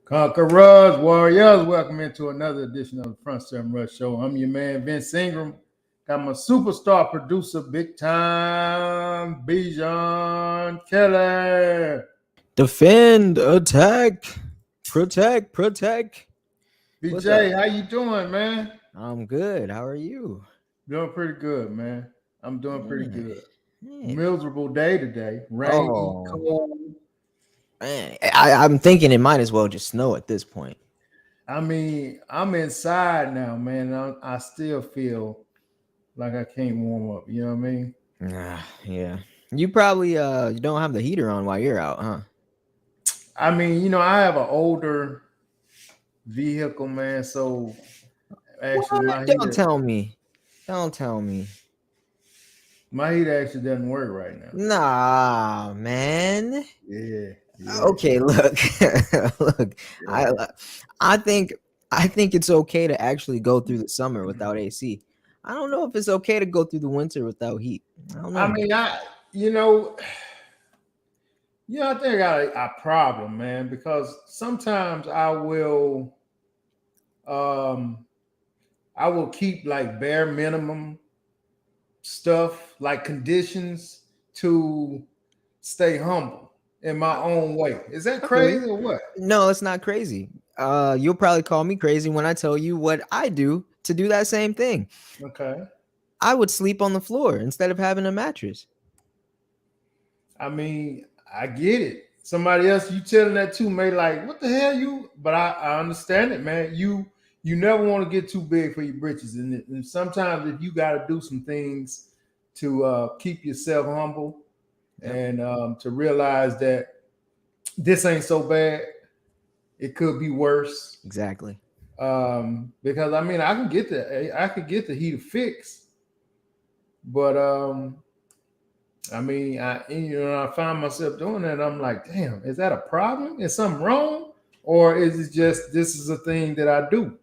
Conquerors, Warriors, welcome into another edition of the Front Seven Rush Show. I'm your man, Vince Ingram. Got my superstar producer, big time, Bijan Kelly. Defend, attack, protect. BJ, how you doing, man? I'm good. How are you? Doing pretty good, man. I'm doing pretty good. Yeah. Miserable day today. Rainy, cold. Man, I'm thinking it might as well just snow at this point. I mean, I'm inside now, man. I still feel like I can't warm up. You know what I mean? Yeah. You probably you don't have the heater on while you're out, huh? I mean, I have an older vehicle, man. So actually, Don't tell me. My heater actually doesn't work right now. Nah, man. Yeah. Okay, look. Yeah. I think it's okay to actually go through the summer without AC. I don't know if it's okay to go through the winter without heat. I don't know. I mean, I think I got a problem, man, because sometimes I will keep like bare minimum stuff, like conditions to stay humble in my own way. Is that crazy or what? No, it's not crazy. You'll probably call me crazy when I tell you what I do to do that same thing. Okay. I would sleep on the floor instead of having a mattress. I mean, I get it. Somebody else, you telling that too, may like, what the hell you? But I understand it, man. You never want to get too big for your britches, and sometimes if you got to do some things to keep yourself humble, and to realize that this ain't so bad, it could be worse. Exactly. Because I mean, I could get the heater fixed, but I mean, I find myself doing that. I'm like, damn, is that a problem? Is something wrong? Or is it just this is a thing that I do?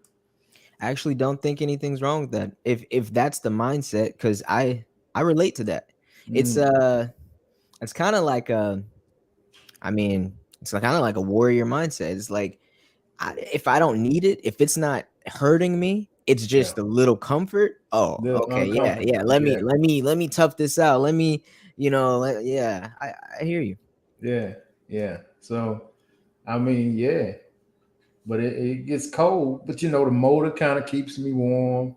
I actually don't think anything's wrong with that. If that's the mindset, because I relate to that. It's kind of like it's kind of like a warrior mindset. It's like if I don't need it, if it's not hurting me, it's just a little comfort. Oh, okay, yeah. Let me tough this out. Let me, I hear you. Yeah. So, I mean, yeah, but it gets cold. But the motor kind of keeps me warm.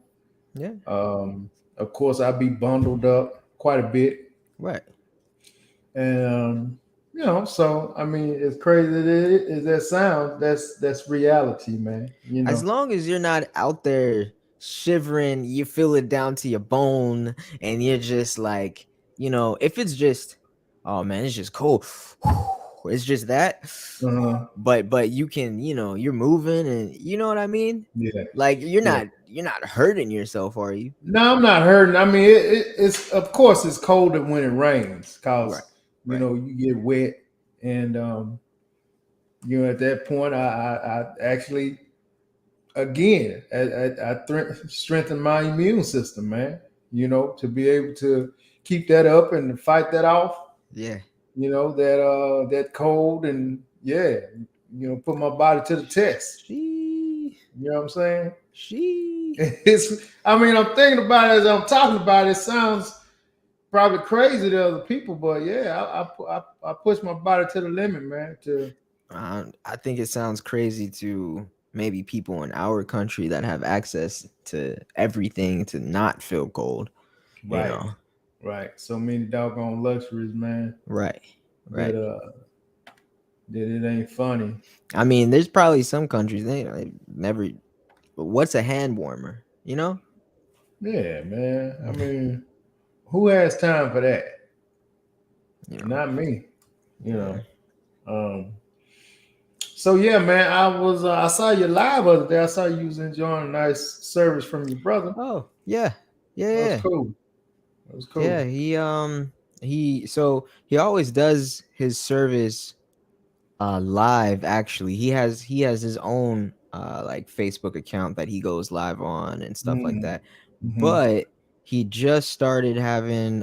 Yeah. Of course, I be bundled up quite a bit. Right. And You know, so I mean, as crazy as that sounds, that's reality, man. You As know. long as you're not out there shivering, you feel it down to your bone, and you're just like, if it's just, oh man, it's just cold. It's just that. Uh-huh. But you can, you're moving, and you know what I mean? Yeah. Like you're Yeah. not hurting yourself, are you? No, I'm not hurting. I mean, it's of course it's colder when it rains, Right. cause Right. you get wet, and at that point, I actually again strengthen my immune system, man. To be able to keep that up and fight that off. Yeah. That cold, and yeah, put my body to the test. She. You know what I'm saying? She. I mean, I'm thinking about it as I'm talking about it. It sounds probably crazy to other people, but yeah, I push my body to the limit, man. I think it sounds crazy to maybe people in our country that have access to everything to not feel cold. Right, right. So many doggone luxuries, man. Right, That right. that it ain't funny. I mean, there's probably some countries they never. What's a hand warmer? Yeah, man. I mean, who has time for that? Not me. You know. Um, So yeah, man, I saw you live other day. I saw you was enjoying a nice service from your brother. Oh yeah, yeah, That was yeah. cool. That was Yeah, cool. he always does his service live. Actually, he has his own like Facebook account that he goes live on and stuff like Mm-hmm. that. But he just started having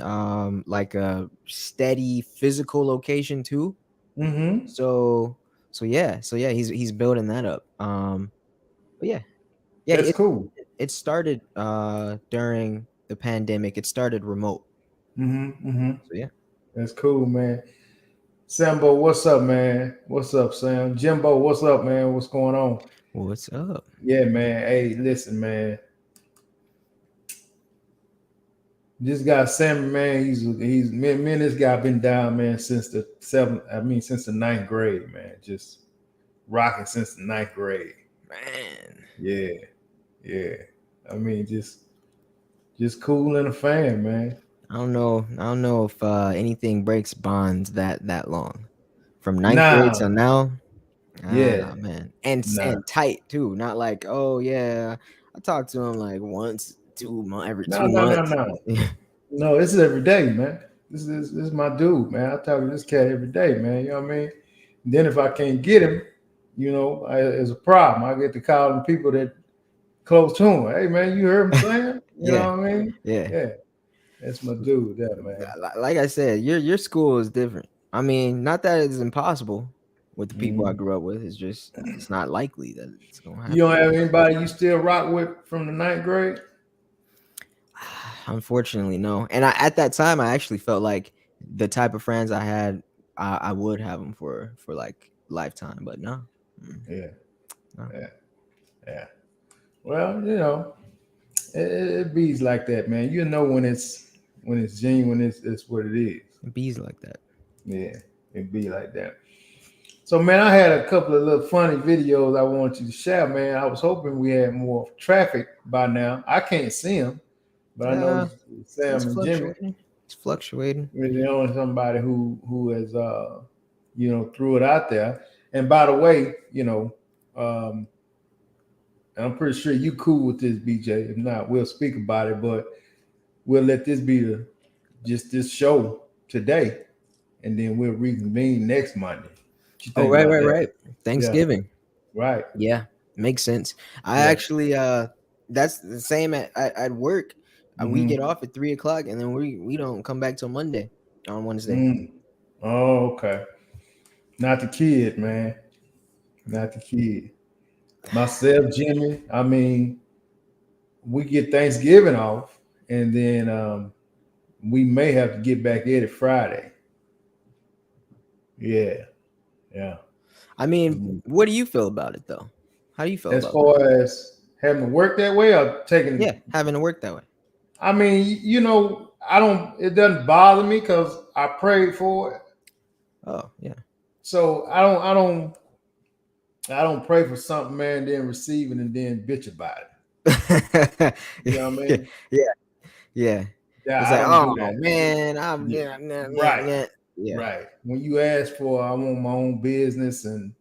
like a steady physical location too. Mm-hmm. So yeah, he's building that up. But yeah, That's cool. it started during the pandemic. It started remote. Mm-hmm. Mm-hmm. So yeah. That's cool, man. Sambo, what's up, man? What's up, Sam? Jimbo, what's up, man? What's going on? What's up? Yeah, man. Hey, listen, man. This guy Sam, man, he's me and this guy been down, man, since since the ninth grade, man. Just rocking since the ninth grade. Man. Yeah, yeah. I mean, just cool and a fan, man. I don't know if anything breaks bonds that long. From ninth grade Nah, till now. yeah, Ah man. And nah, and tight too. Not like, oh yeah, I talk to him like once, 2 months, every no, two no, no, months. no. No, this is every day, man. This is my dude, man. I talk to this cat every day, man. You know what I mean? Then if I can't get him, it's a problem. I get to calling people that close to him. Hey, man, you heard him saying? You Yeah. know what I mean? Yeah. Yeah, that's my dude, that man. Like I said, your school is different. I mean, not that it's impossible with the people I Mhm. grew up with. It's not likely that it's gonna You happen. don't have anybody you still rock with from the ninth grade? Unfortunately, no. And at that time, I actually felt like the type of friends I had, I would have them for like lifetime. But no. Yeah, No. yeah, yeah. Well, it bees like that, man. You know when it's genuine, it's what it is. Bees like that. Yeah, it be like that. So, man, I had a couple of little funny videos I wanted you to share, man. I was hoping we had more traffic by now. I can't see them, but I know Yeah, Sam it's and Jimmy fluctuating. It's fluctuating. is the only somebody who has threw it out there. And by the way, um, I'm pretty sure you cool with this, BJ. If not, we'll speak about it, but we'll let this be just this show today, and then we'll reconvene next Monday. What you Oh, think right, about right, that? right. Yeah, Thanksgiving. right. Yeah, makes sense. I Yeah. actually that's the same at work. We get Mm-hmm. off at 3 o'clock, and then we don't come back till Monday on Wednesday. Mm. Oh, okay. Not the kid, man. Not the kid. Myself, Jimmy. I mean, we get Thanksgiving off, and then we may have to get back at it Friday. Yeah, yeah. I mean, Mhm. what do you feel about it though? How do you feel As about that? far as having to work that way or taking, Yeah, having to work that way. I mean, I don't. It doesn't bother me because I prayed for it. Oh, yeah. So I don't pray for something, man, then receive it and then bitch about it. You know what I yeah, mean? yeah, yeah. Yeah, It's I like, don't do oh that. man, I'm Yeah. yeah, yeah, yeah, Right. yeah. Yeah. Right. When you ask for, I want my own business and,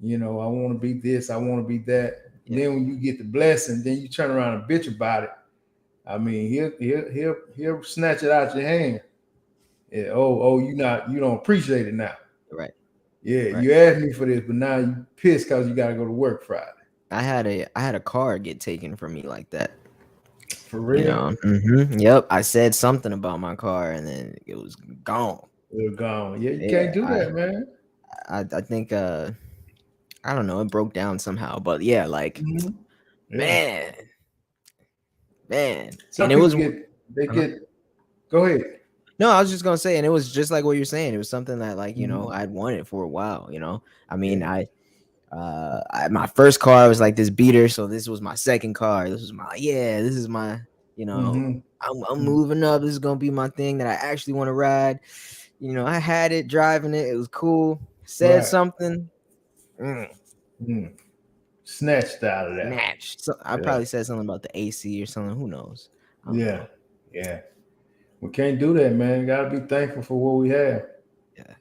you know, I want to be this, I want to be that. Yeah. Then when you get the blessing, then you turn around and bitch about it. I mean, he'll snatch it out your hand. Yeah, you don't appreciate it now. Right. Yeah, Right. you asked me for this, but now you pissed because you got to go to work Friday. I had a car get taken from me like that. For real? Yep. I said something about my car and then it was gone. They're gone. Yeah, you Yeah. can't do that, man. I think I don't know, it broke down somehow. But yeah, like Mm-hmm. Yeah. man. Man. Some And it people was uh-huh. Go ahead. No, I was just gonna say, and it was just like what you're saying. It was something that, like, Mm-hmm. I'd wanted for a while. I mean, Yeah. my first car was like this beater, so this was my second car. This is my, Mm-hmm. I'm moving up. This is gonna be my thing that I actually want to ride. I had it, driving it. It was cool. Said Right. something. Snatched out of that. Snatched. So I probably said something about the AC or something. Who knows? I don't know. Yeah. We can't do that, man. Gotta be thankful for what we have. Yeah.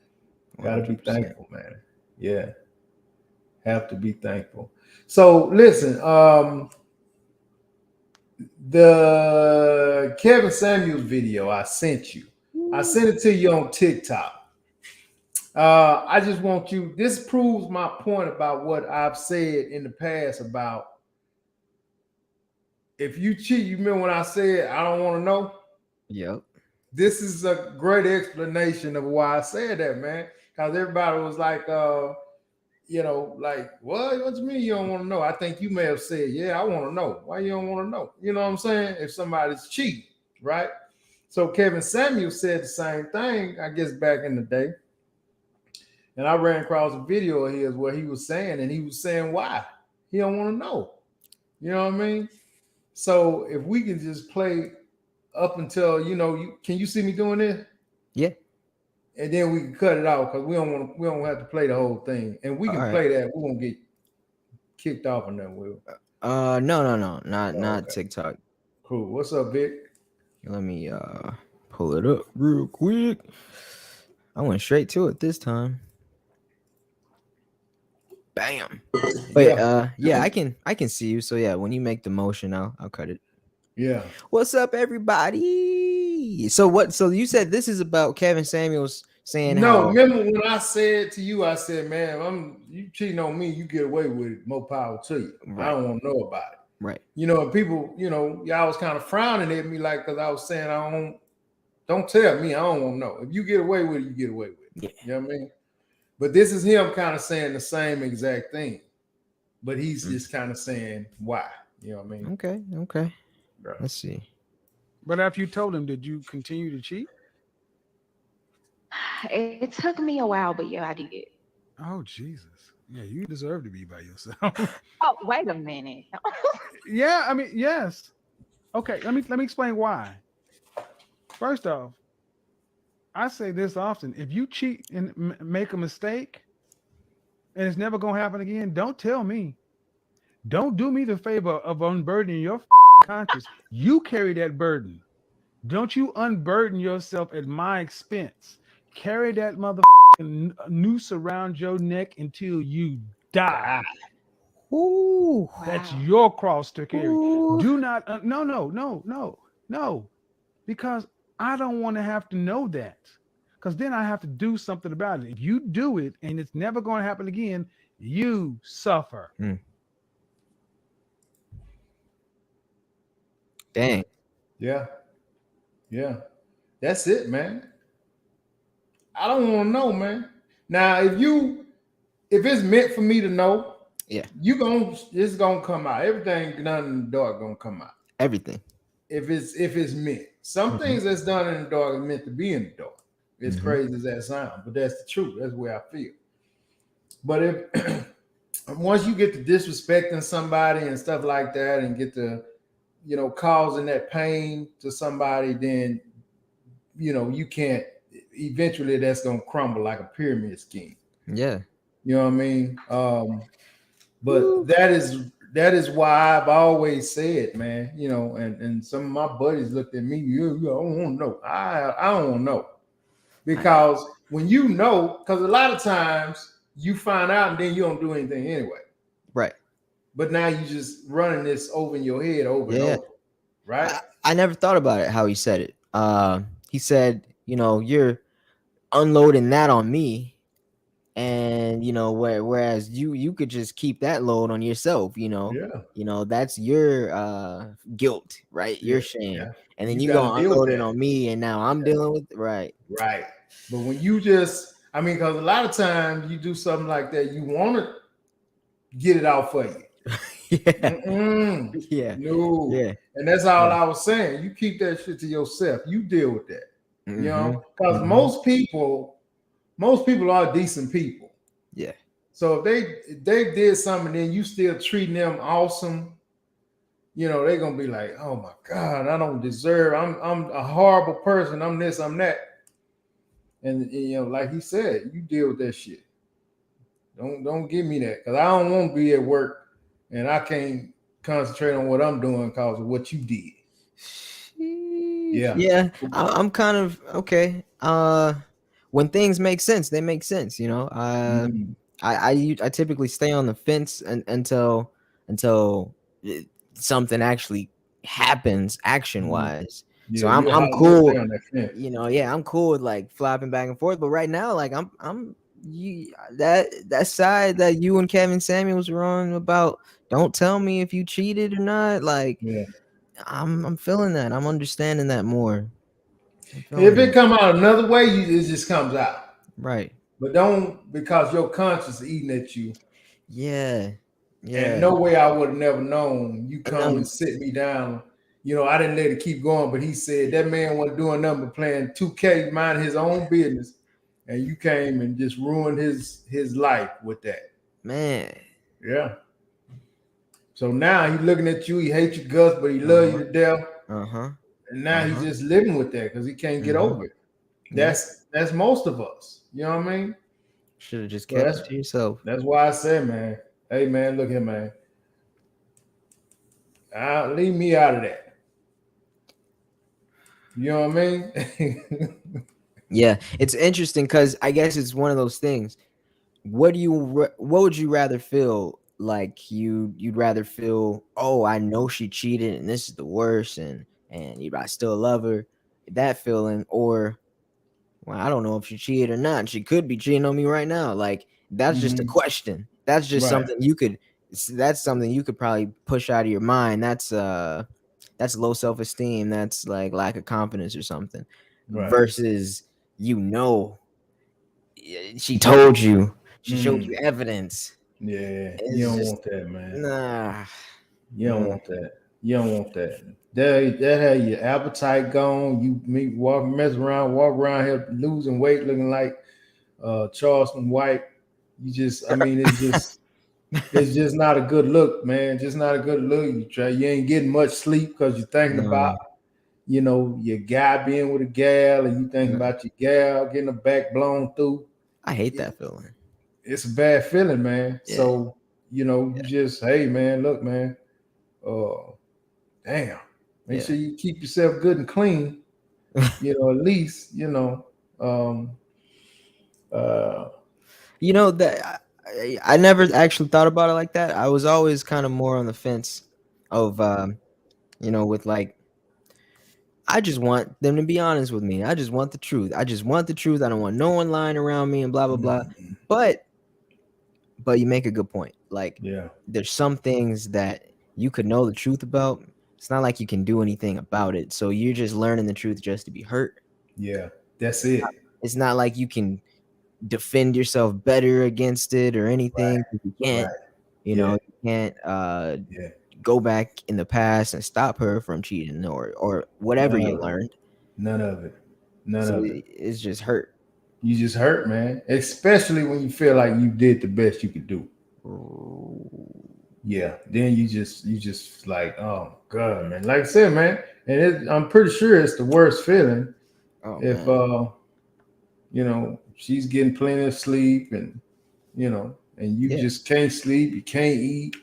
Gotta be 100%. thankful, man. Yeah. Have to be thankful. So listen, the Kevin Samuels video I sent you. I sent it to you on TikTok. I just want you, this proves my point about what I've said in the past about if you cheat, you remember when I said I don't want to know? Yep. This is a great explanation of why I said that, man. Because everybody was like, like, what you mean you don't want to know? I think you may have said, yeah, I want to know. Why you don't want to know? You know what I'm saying? If somebody's cheating, right? So Kevin Samuel said the same thing, I guess, back in the day. And I ran across a video of his where he was saying, and he was saying why. He don't want to know. You know what I mean? So if we can just play up until, can you see me doing this? Yeah. And then we can cut it out because we don't have to play the whole thing. And we can play that. We won't get kicked off on that, Will. No. Not TikTok. Cool. What's up, Vic? Let me pull it up real quick. I went straight to it this time. Bam. Wait, yeah, I can see you. So yeah, when you make the motion, I'll cut it. Yeah. What's up, everybody? So you said this is about Kevin Samuels saying no, remember when I said to you, I said, man, you cheating on me, you get away with it, more power to you. Right. I don't want to know about it. Right. And people, y'all was kind of frowning at me like, because I was saying, don't tell me, I don't want to know. If you get away with it, you get away with it. Yeah. You know what I mean? But this is him kind of saying the same exact thing. But he's just kind of saying why. You know what I mean? Okay. Right. Let's see. But after you told him, did you continue to cheat? It took me a while, but yeah, I did. Oh, Jesus. Yeah, you deserve to be by yourself. Oh, wait a minute. Yeah, I mean, yes. Okay, let me explain why. First off, I say this often: if you cheat and make a mistake, and it's never gonna happen again, don't tell me. Don't do me the favor of unburdening your conscience. You carry that burden. Don't you unburden yourself at my expense. Carry that noose around your neck until you die. Ooh, that's your cross to carry. Ooh. Do not. No. Because I don't want to have to know that. Because then I have to do something about it. If you do it and it's never going to happen again, you suffer. Dang. Yeah. That's it, man. I don't want to know, man. Now, if it's meant for me to know, yeah, it's gonna come out. Everything done in the dark gonna come out. Everything. If it's meant. Some things that's done in the dark are meant to be in the dark. As crazy as that sounds, but that's the truth. That's the way I feel. But if once you get to disrespecting somebody and stuff like that, and get to, causing that pain to somebody, then you can't. eventually that's gonna crumble like a pyramid scheme. Yeah. You know what I mean? But that is why I've always said, man, you know, and some of my buddies looked at me, you I don't want to know. I don't want to know. Because when you know, because a lot of times you find out and then you don't do anything anyway. Right. But now you just running this over in your head over and over. Right. I never thought about it how he said it. He said, you know, you're unloading that on me. And you know, whereas you could just keep that load on yourself, you know. Yeah. You know, that's your guilt, right? Your shame. Yeah. And then You you gotta go deal with unload it that. on me, and now I'm dealing with it. Right. Right. But when you just, I mean, because a lot of times you do something like that, you want to get it out for you. Yeah. No. Yeah. And that's all I was saying. You keep that shit to yourself. You deal with that. You know, because Mhm. most people are decent people. Yeah. So if they did something, then you still treating them awesome. You know, they're gonna be like, "Oh my God, I don't deserve. I'm a horrible person. I'm this. I'm that." And you know, like he said, you deal with that shit. Don't give me that, because I don't want to be at work and I can't concentrate on what I'm doing because of what you did. Yeah. I'm kind of okay. When things make sense, they make sense. You know. I typically stay on the fence until something actually happens action wise. So I'm cool. You know, I'm cool with like flopping back and forth. But right now, like that side that you and Kevin Samuels were on about, don't tell me if you cheated or not. Like, I'm feeling that. I'm understanding that more. If it come out another way, it just comes out. Right. But don't, because your conscience eating at you. Yeah. And no way I would have never known. You come and sit me down. You know, I didn't let it keep going, but he said that man wasn't doing nothing but playing 2K, mind his own business. And you came and just ruined his life with that. Man. Yeah. So now he's looking at you. He hates you guts, but he loves you to death. And now he's just living with that because he can't get over it. That's most of us. You know what I mean? Should have just kept it to yourself. That's why I said, man, hey man, look here, man. Leave me out of that. You know what I mean? Yeah, it's interesting because I guess it's one of those things. What would you rather feel? Like you'd rather feel, oh, I know she cheated and this is the worst, and I still love her, that feeling, or well, I don't know if she cheated or not. She could be cheating on me right now. Like that's just a question. That's just something you could. That's something you could probably push out of your mind. That's low self-esteem. That's like lack of confidence or something. Versus, you know, she told you. She showed you evidence. Yeah, you don't want that, man. Nah, you don't want that. You don't want that. That had your appetite gone. You mess around, walk around here losing weight, looking like Charleston White. You just, I mean, it's just, it's just not a good look, man. Just not a good look. You ain't getting much sleep because you're thinking about, you know, your guy being with a gal, and you thinking about your gal getting her back blown through. I hate that feeling. It's a bad feeling, man. So, you know, you just, hey, man, look, man, damn, make sure you keep yourself good and clean, you know, at least, you know, you know, that I never actually thought about it like that. I was always kind of more on the fence of, you know, with like, I just want them to be honest with me. I just want the truth. I just want the truth. I don't want no one lying around me and blah, blah, blah. But you make a good point. Like, there's some things that you could know the truth about. It's not like you can do anything about it. So you're just learning the truth just to be hurt. Yeah, that's it. It's not like you can defend yourself better against it or anything. You can't, you know, you can't go back in the past and stop her from cheating or whatever you learned. None of it. None of it. It's just hurt. You just hurt, man. Especially when you feel like you did the best you could do. Yeah. Then you just like, oh God, man. Like I said, man, and I'm pretty sure it's the worst feeling. you know, she's getting plenty of sleep, and you know, and you just can't sleep, you can't eat.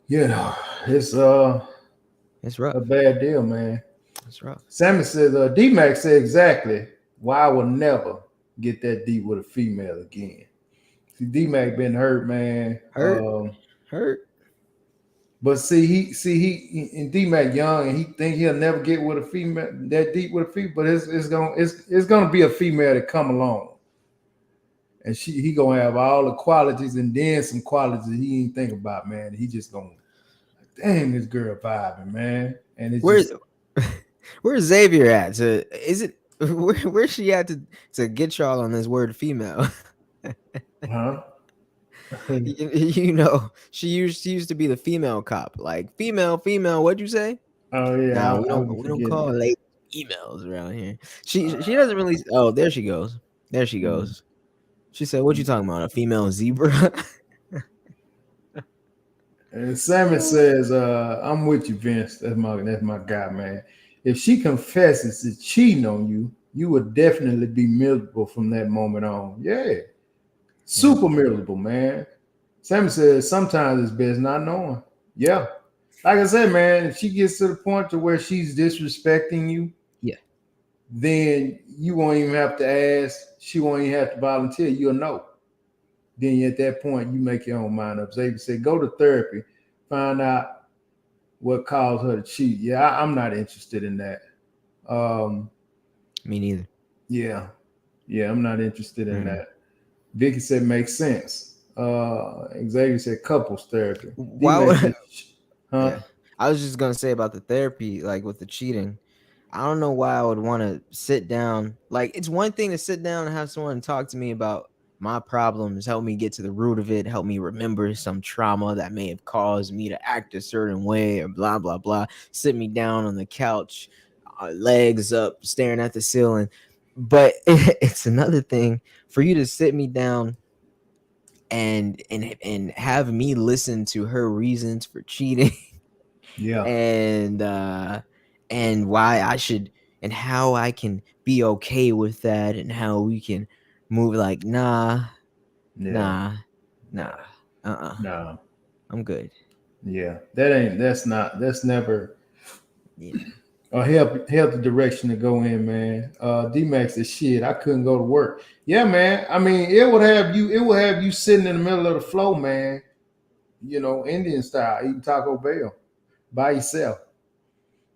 You know, it's rough. a bad deal, man. It's rough. Sammy says, D-Max said exactly why I will never get that deep with a female again. See, D-Mac been hurt, man. Hurt. But see, and D-Mac young, and he think he'll never get with a female that deep with a female. But it's gonna be a female that come along, and he gonna have all the qualities and then some qualities that he ain't think about, man. He just gonna, damn, this girl vibing, man. And it's where's Xavier at? Where's she at to get y'all on this word female? Huh? You know, she used to be the female cop, like female. What'd you say? Oh yeah, nah, we don't call late emails around here. She doesn't really. Oh, there she goes. She said, "What you talking about? A female zebra?" And Sammy says, "I'm with you, Vince. That's my guy, man. If she confesses to cheating on you, you would definitely be miserable from that moment on. Yeah, super miserable, man." Sammy says, "Sometimes it's best not knowing." Yeah, like I said, man, if she gets to the point to where she's disrespecting you, then you won't even have to ask. She won't even have to volunteer. You'll know. Then at that point, you make your own mind up. Xavier said, "Go to therapy, find out what caused her to cheat." Yeah, I'm not interested in that. Me neither. Yeah, I'm not interested in that. Vicky said, "Makes sense." Xavier said, "Couples therapy." Why? Yeah. I was just gonna say about the therapy, like with the cheating. I don't know why I would want to sit down. Like, it's one thing to sit down and have someone talk to me about my problems, help me get to the root of it, help me remember some trauma that may have caused me to act a certain way, or blah blah blah. Sit me down on the couch, legs up, staring at the ceiling. But it's another thing for you to sit me down and have me listen to her reasons for cheating. Yeah. And why I should, and how I can be okay with that, and how we can move. Like, nah. I'm good. Yeah, that's never a healthy direction to go in, man. D-Max is shit. I couldn't go to work. Yeah, man. I mean, it would have you sitting in the middle of the floor, man. You know, Indian style, eating Taco Bell by yourself,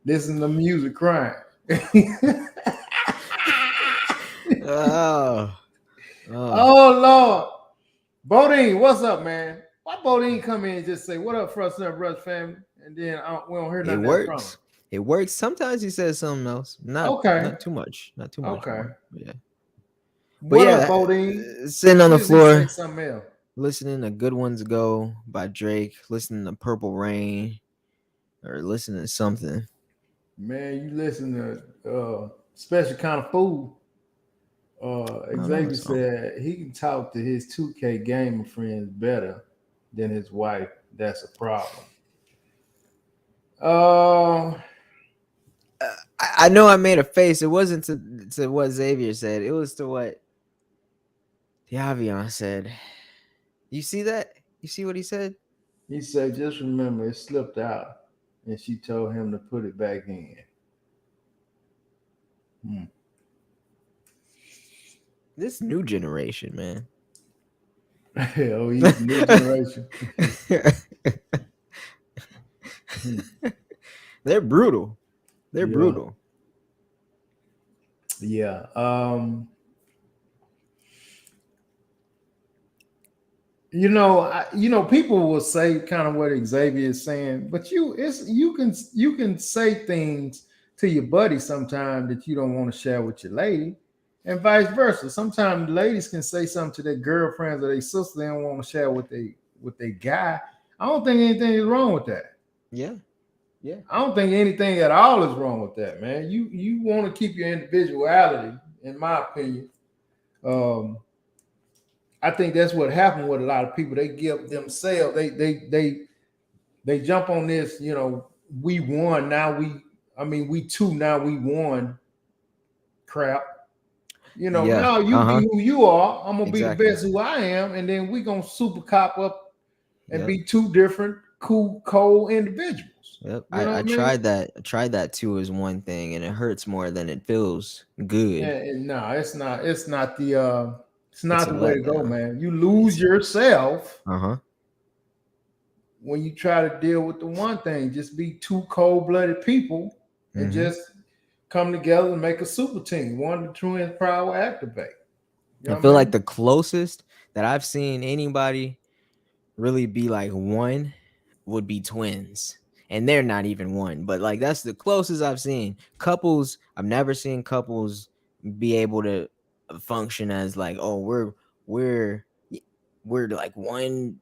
listening to music, crying. Oh Lord. Bodine, what's up, man? Why Bodine come in and just say, "What up, Frust and Rush family?" And then we don't hear nothing from him. It works. Sometimes he says something else. Not too much. Okay. More. Yeah. But what up, Bodine? Sitting on the floor, listening to "Good Ones Go" by Drake, listening to "Purple Rain," or listening to something. Man, you listen to Special Kind of Food. Xavier said he can talk to his 2K gamer friends better than his wife. That's a problem. I know I made a face. It wasn't to what Xavier said. It was to what Yavion said. You see that? You see what he said? He said, "Just remember, it slipped out, and she told him to put it back in." This new generation, man. Oh, he's new generation. They're brutal. Brutal. Yeah. People will say kind of what Xavier is saying, but you can say things to your buddy sometimes that you don't want to share with your lady, and vice versa. Sometimes ladies can say something to their girlfriends or their sisters they don't want to share with their guy. I don't think anything is wrong with that. Yeah. I don't think anything at all is wrong with that, man. You want to keep your individuality, in my opinion. I think that's what happened with a lot of people. They give themselves, they jump on this, we won, now we two, now we won crap. You know, Yeah. now you be who you are. I'm gonna Exactly. be the best who I am, and then we gonna super cop up and Yep. be two different cool, cold individuals. Yep. You know I what I mean? tried that. I tried that too as one thing, and it hurts more than it feels good. And no, it's not. It's not the. It's It's not a the way to go, letdown. man. You lose yourself Uh-huh. when you try to deal with the one thing. Just be two cold-blooded people and just come together and make a super team. One, the Twins power activate. You know I feel what I like mean? the closest that I've seen anybody really be like one would be twins. And they're not even one, but like that's the closest I've seen. Couples, I've never seen couples be able to function as like, oh, we're like one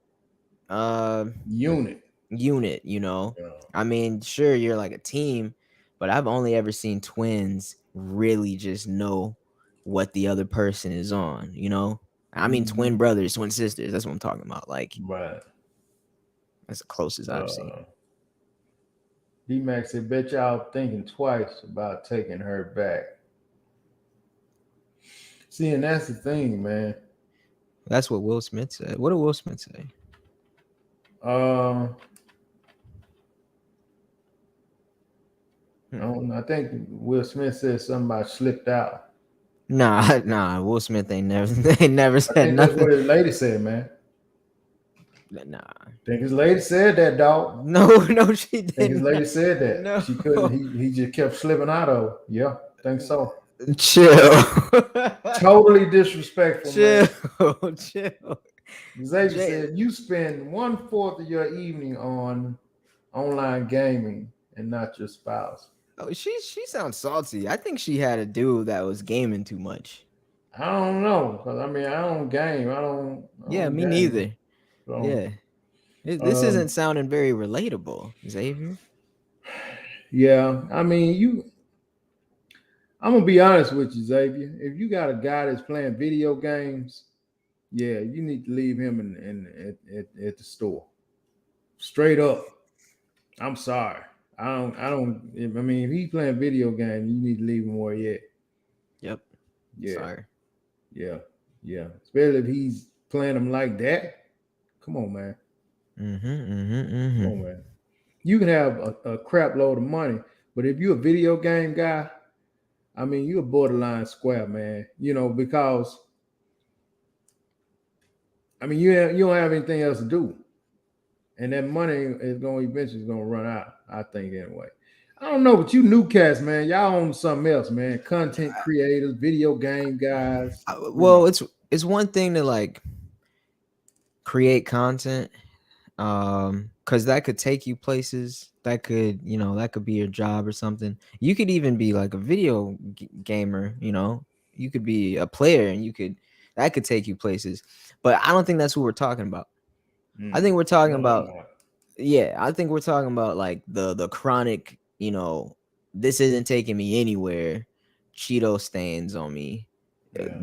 Unit. you know. Yeah. I mean, sure, you're like a team, but I've only ever seen twins really just know what the other person is on, you know. I mean, twin brothers, twin sisters, that's what I'm talking about. Like, Right. that's the closest I've seen. D-Max said, bet y'all thinking twice about taking her back. See, and that's the thing, man. That's what Will Smith said. What did Will Smith say? I don't know. I think Will Smith said something about slipped out. Nah. Will Smith ain't never I said think that's nothing. what his lady said, man. Nah. I think his lady said that, dog. No, she I think didn't. his lady said that. No. She couldn't. He just kept slipping out of it. Yeah, I think so. Chill. Totally disrespectful, chill. man. Chill. Xavier said you spend 1/4 of your evening on online gaming and not your spouse. Oh, she sounds salty. I think she had a dude that was gaming too much. I don't know, because I mean I don't game. I don't Yeah, me game. neither. So, Yeah. This isn't sounding very relatable, Xavier. Yeah, I mean I'm gonna be honest with you, Xavier. If you got a guy that's playing video games, yeah, you need to leave him at the store. Straight up. I'm sorry. I mean, if he's playing video games, you need to leave him where he at. Yep. Yeah. Sorry. Yeah. Especially if he's playing them like that. Come on, man. Come on, man. You can have a crap load of money, but if you're a video game guy, I mean, you're a borderline square, man. You know, because I mean, you don't have anything else to do, and that money is going eventually run out. I think anyway. I don't know, but you new cats, man, y'all own something else, man. Content creators, video game guys. Well, it's one thing to like create content, because that could take you places. That could, that could be your job or something. You could even be like a video gamer, you could be a player and that could take you places. But I don't think that's what we're talking about. I think we're talking about, I think we're talking about like the chronic, this isn't taking me anywhere, Cheeto stains on me,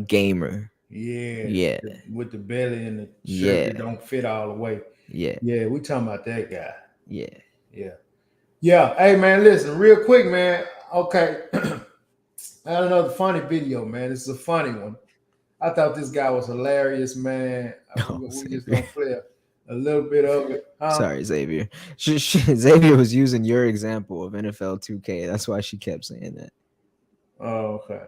gamer. Yeah. With the belly and the shirt that don't fit all the way. Yeah. We talking about that guy. Yeah. Hey, man, listen, real quick, man. Okay. I had another funny video, man. This is a funny one. I thought this guy was hilarious, man. We just gonna play a little bit of it. Sorry, Xavier. Xavier was using your example of NFL 2K. That's why she kept saying that. Oh, okay.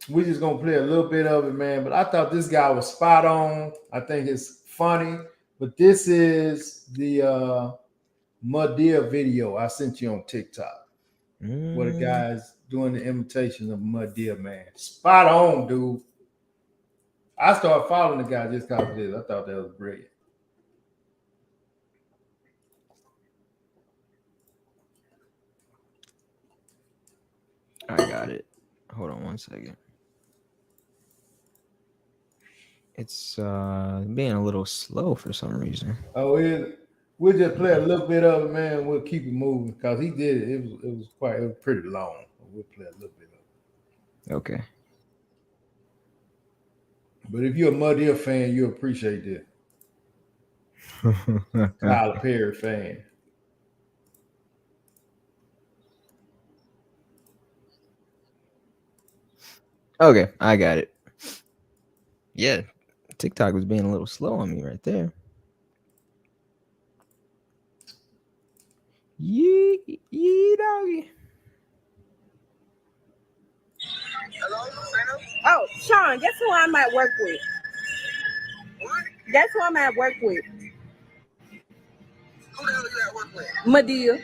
We just gonna play a little bit of it, man. But I thought this guy was spot on. I think it's funny. But this is the Madea video I sent you on TikTok. Where the guy's doing the imitation of Madea, man. Spot on, dude. I started following the guy just because of this. I thought that was brilliant. I got it. Hold on one second. It's being a little slow for some reason. Oh, we'll just play a little bit of it, man. We'll keep it moving because he did it. It was pretty long. We'll play a little bit of it. Okay. But if you're a Madea fan, you'll appreciate this. Tyler Perry fan. Okay, I got it. Yeah, TikTok was being a little slow on me right there. Yee doggy. Oh, Sean, guess who I'm at work with? What? Guess who I'm at work with? Who the hell are you at work with? Madea.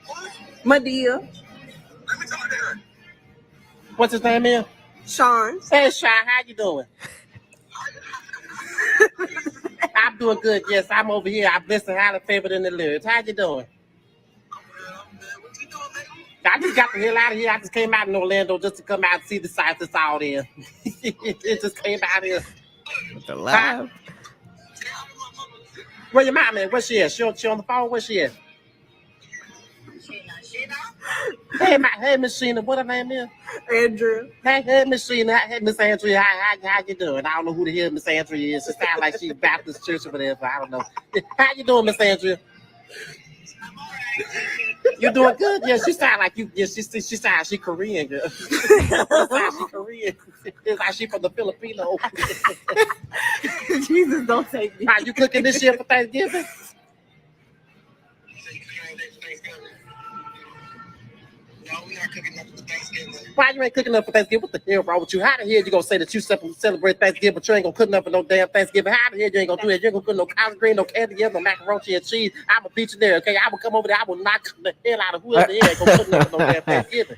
What? Madea. Let me talk to her. What's his name is? Sean. Hey, Sean, how you doing? I'm doing good. Yes, I'm over here. I'm blessed and highly favored in the lyrics. How you doing? What you doing, baby? I just got the hell out of here. I just came out in Orlando just to come out and see the sights that's out there. It just came out here. With the laugh. Where your mom at? Where she at? She on the phone? Where she at? Hey, Miss Sheena, what her name is? Andrew. Hey, Miss Sheena. Hey, Miss Andrea. How you doing? I don't know who the hell Miss Andrea is. She sounds like she's Baptist church over there, but I don't know. How you doing, Miss Andrea? You doing good? Yeah, she sound like you. Yeah, she sound like she Korean girl. She Korean. It's like she from the Filipino. Jesus, don't take me. Are you cooking this year for Thanksgiving? No, we're not cooking nothing for Thanksgiving. Why you ain't cooking up for Thanksgiving? What the hell wrong with you? How the hell you gonna say that you celebrate Thanksgiving, but you ain't gonna cook up for no damn Thanksgiving? How the hell you ain't gonna do it? You ain't gonna cook no collard green, no candy, no macaroni and cheese. I'm a beat you there, okay? I will come over there. I will knock the hell out of whoever the hell ain't gonna cook up for no damn Thanksgiving.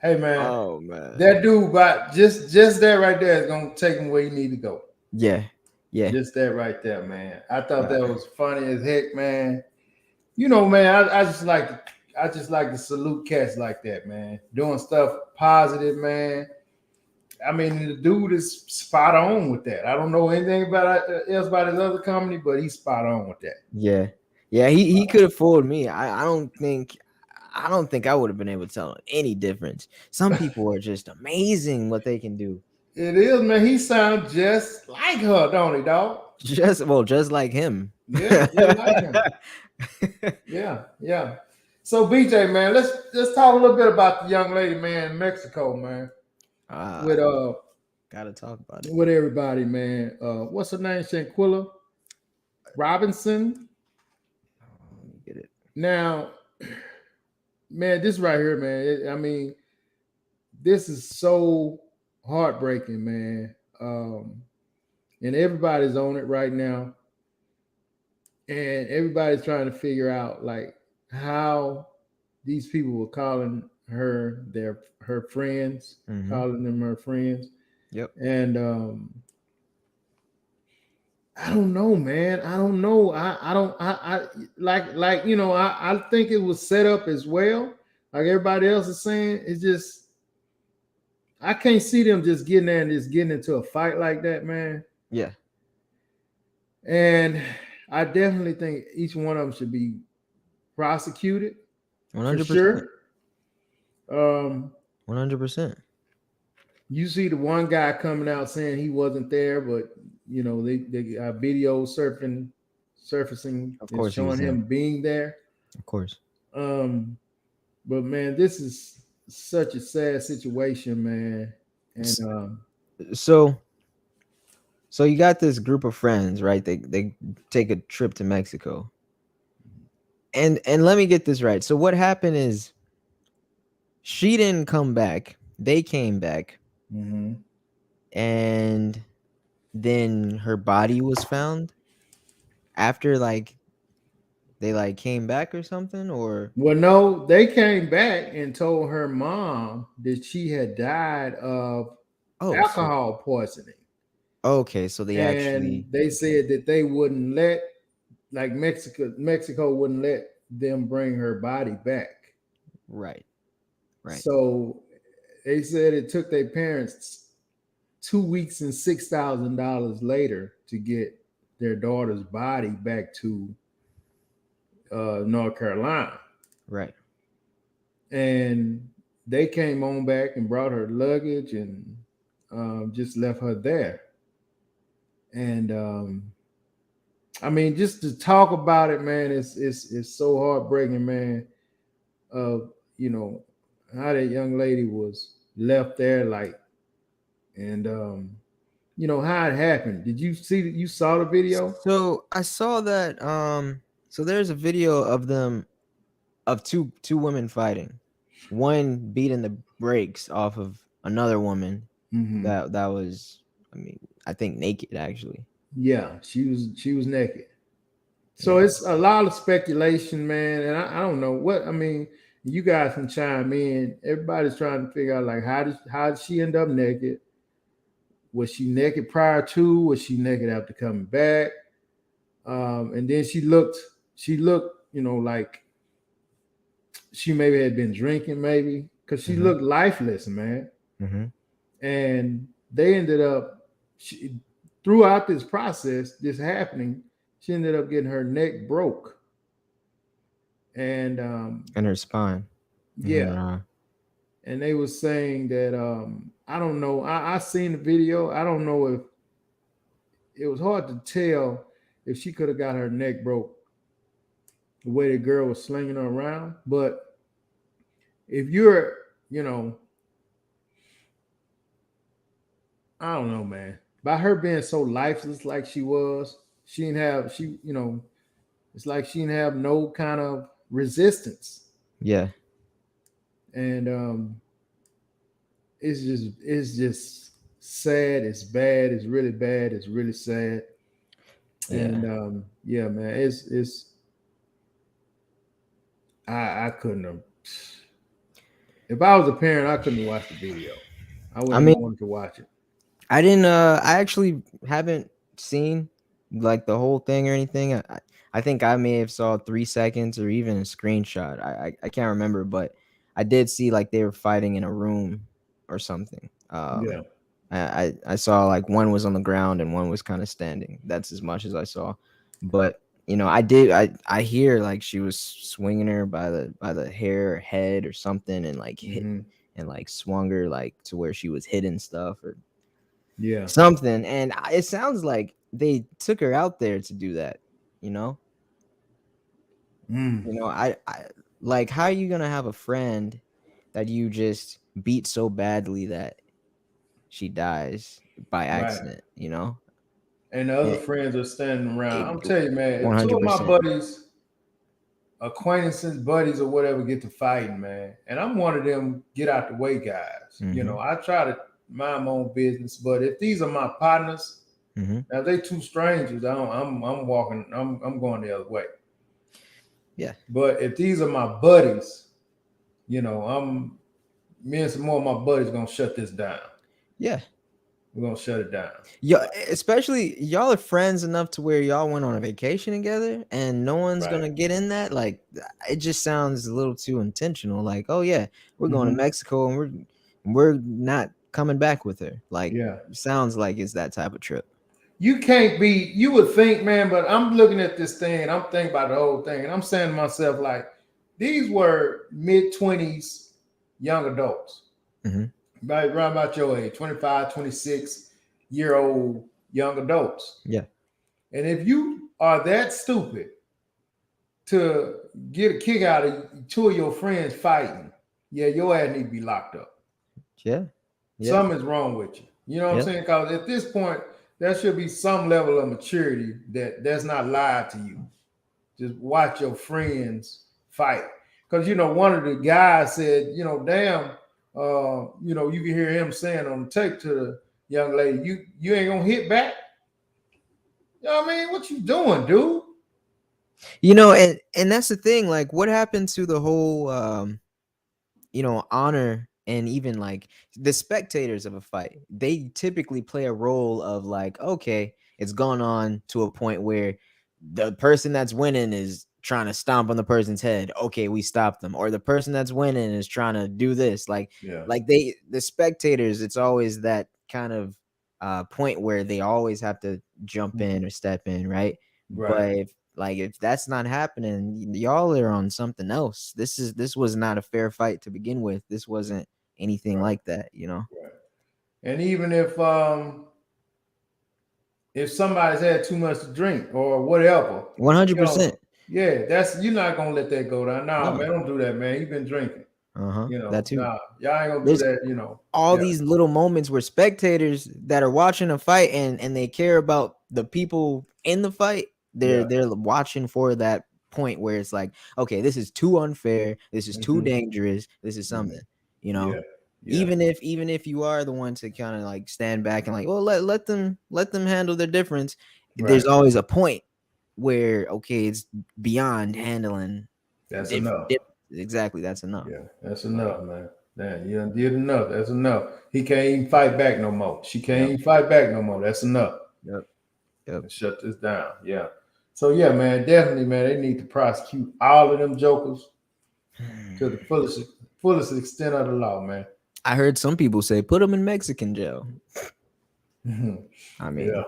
Hey man, oh man, that dude, but just that right there is gonna take him where you need to go. Yeah. Just that right there, man. I thought that was funny as heck, man. You know, man, I just like to salute cats like that, man. Doing stuff positive, man. I mean, the dude is spot on with that. I don't know anything else about his other company, but he's spot on with that. Yeah. He could have fooled me. I don't think I would have been able to tell any difference. Some people are just amazing what they can do. It is, man. He sounds just like her, don't he, dog? Just like him. Yeah, just like him. Yeah. So BJ, man, let's talk a little bit about the young lady, man, in Mexico, man. With gotta talk about it with everybody, man. What's her name? Shanquilla Robinson. Let me get it. Now, man, this right here, man. I mean, this is so heartbreaking, man. And everybody's on it right now. And everybody's trying to figure out like how these people were calling her her friends, calling them her friends. Yep. And I don't know, man. I don't know. I like you know, I think it was set up as well. Like everybody else is saying, it's just I can't see them just getting there and just getting into a fight like that, man. Yeah. And I definitely think each one of them should be prosecuted 100%. for sure. 100%. You see the one guy coming out saying he wasn't there, but you know they video surfacing, of course, showing him being there. Of course. But man, this is such a sad situation, man. And So you got this group of friends, right? They take a trip to Mexico. And let me get this right. So what happened is she didn't come back. They came back. And then her body was found after they came back or something, or well, no, they came back and told her mom that she had died of alcohol poisoning. Okay, so they said that they wouldn't let, like Mexico wouldn't let them bring her body back. Right. So they said it took their parents 2 weeks and $6,000 later to get their daughter's body back to North Carolina. Right. And they came on back and brought her luggage and just left her there. And I mean, just to talk about it, man, it's so heartbreaking, man. of how that young lady was left there, like, and how it happened. Did you see that? You saw the video? So I saw that. So there's a video of them, of two women fighting. One beating the brakes off of another woman that was, I mean, I think naked actually. Yeah, she was naked. So it's a lot of speculation, man, and I don't know what I mean. You guys can chime in. Everybody's trying to figure out, like, how did she end up naked? Was she naked prior to? Was she naked after coming back? And then she looked, like she maybe had been drinking, maybe, because she looked lifeless, man. And they ended up, throughout this process, this happening, she ended up getting her neck broke. And her spine. Yeah. And they were saying that I don't know. I seen the video. I don't know if it was hard to tell if she could have got her neck broke the way the girl was slinging her around. But if you're, I don't know, man. By her being so lifeless like she was, it's like she didn't have no kind of resistance. Yeah. And it's just sad. It's bad. It's really bad. It's really sad. Yeah. And yeah, man, it's I couldn't have. If I was a parent, I couldn't watch the video. I wouldn't want to watch it. I didn't. I actually haven't seen like the whole thing or anything. I think I may have saw 3 seconds or even a screenshot. I can't remember, but I did see like they were fighting in a room or something. Yeah. I saw like one was on the ground and one was kind of standing. That's as much as I saw. But I hear like she was swinging her by the hair or head or something, and like hit and like swung her like to where she was hitting stuff or something. And it sounds like they took her out there to do that. I like, how are you gonna have a friend that you just beat so badly that she dies by accident? Right. And the other friends are standing around. I'm telling you, man, if 2 of my 100%. buddies, acquaintances, buddies, or whatever, get to fighting, man, and I'm one of them get out the way guys. I try to mind my own business, but if these are my partners, now they 2 strangers, I'm walking, I'm going the other way. Yeah. But if these are my buddies, me and some more of my buddies gonna shut this down. Yeah. We're gonna shut it down. Yeah, especially y'all are friends enough to where y'all went on a vacation together and no one's gonna get in that. Like, it just sounds a little too intentional. Like, oh yeah, we're going to Mexico and we're not coming back with her. Like, sounds like it's that type of trip. You can't be, you would think, man, but I'm looking at this thing and I'm thinking about the whole thing, and I'm saying to myself, like, these were mid-20s young adults. Right about your age, 25, 26-year-old young adults. Yeah. And if you are that stupid to get a kick out of 2 of your friends fighting, your ass need to be locked up. Yeah. Something's wrong with you. You know what I'm saying? Because at this point, there should be some level of maturity that's not lied to you. Just watch your friends fight. Because, one of the guys said, damn, you can hear him saying on the tape to the young lady, you ain't gonna hit back. You know what I mean? What you doing, dude? And that's the thing. Like, what happened to the whole, honor, and even like the spectators of a fight? They typically play a role of like, okay, it's gone on to a point where the person that's winning is trying to stomp on the person's head. Okay, we stop them. Or the person that's winning is trying to do this. Like, the spectators, it's always that kind of point where they always have to jump in or step in, right? But if that's not happening, y'all are on something else. This was not a fair fight to begin with. This wasn't anything like that, And even if somebody's had too much to drink or whatever, 100%. Yeah, that's you're not gonna let that go down. Nah, No. man, don't do that, man. He been drinking. You know, That too. nah, y'all ain't gonna There's do that. You know, all yeah, these little moments where spectators that are watching a fight and they care about the people in the fight, they're watching for that point where it's like, okay, this is too unfair, this is too dangerous, this is something, you know. Yeah. Even if you are the one to kind of like stand back and like, well, let them handle their difference, there's always a point where okay, it's beyond handling. That's enough. Exactly, that's enough. Yeah, that's enough, man. Man, you done did enough. That's enough. He can't even fight back no more. She can't even fight back no more. That's enough. Yep. Shut this down. Yeah. So yeah, man, definitely, man, they need to prosecute all of them jokers to the fullest extent of the law, man. I heard some people say put them in Mexican jail. I mean,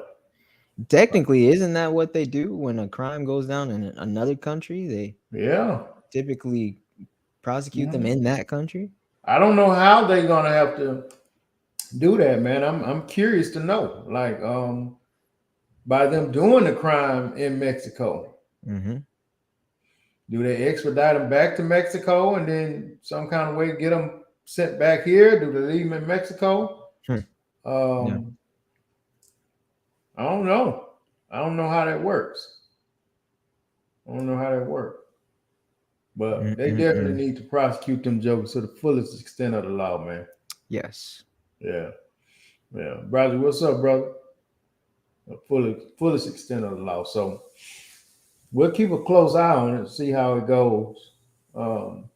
technically, isn't that what they do when a crime goes down in another country? They typically prosecute them in that country. I don't know how they're gonna have to do that, man. I'm curious to know, like, by them doing the crime in Mexico, do they extradite them back to Mexico and then some kind of way get them sent back here? Do they leave them in Mexico? I don't know. I don't know how that works. But they definitely need to prosecute them jokers to the fullest extent of the law, man. Yes. Yeah. Brother, what's up, brother? The fullest extent of the law. So we'll keep a close eye on it, see how it goes. We'll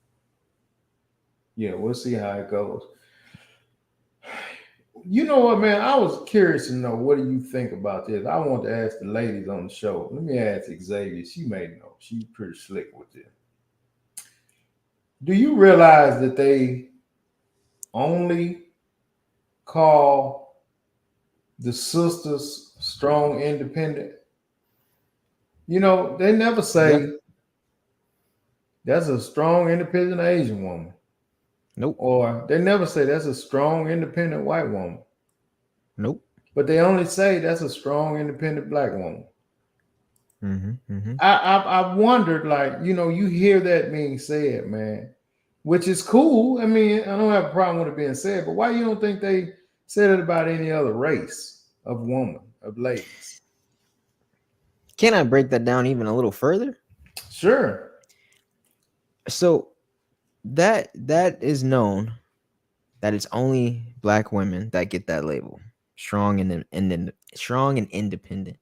see how it goes. You know what, man? I was curious to know, what do you think about this? I want to ask the ladies on the show. Let me ask Xavier. She may know. She's pretty slick with it. Do you realize that they only call the sisters strong independent? You know, they never say that's a strong independent Asian woman. Nope. Or they never say that's a strong independent white woman. Nope. But they only say that's a strong independent black woman. I wondered, like, you know, you hear that being said, man, which is cool. I mean, I don't have a problem with it being said, but why you don't think they said it about any other race of woman, of ladies? Can I break that down even a little further? Sure. So that is known that it's only black women that get that label, strong and independent.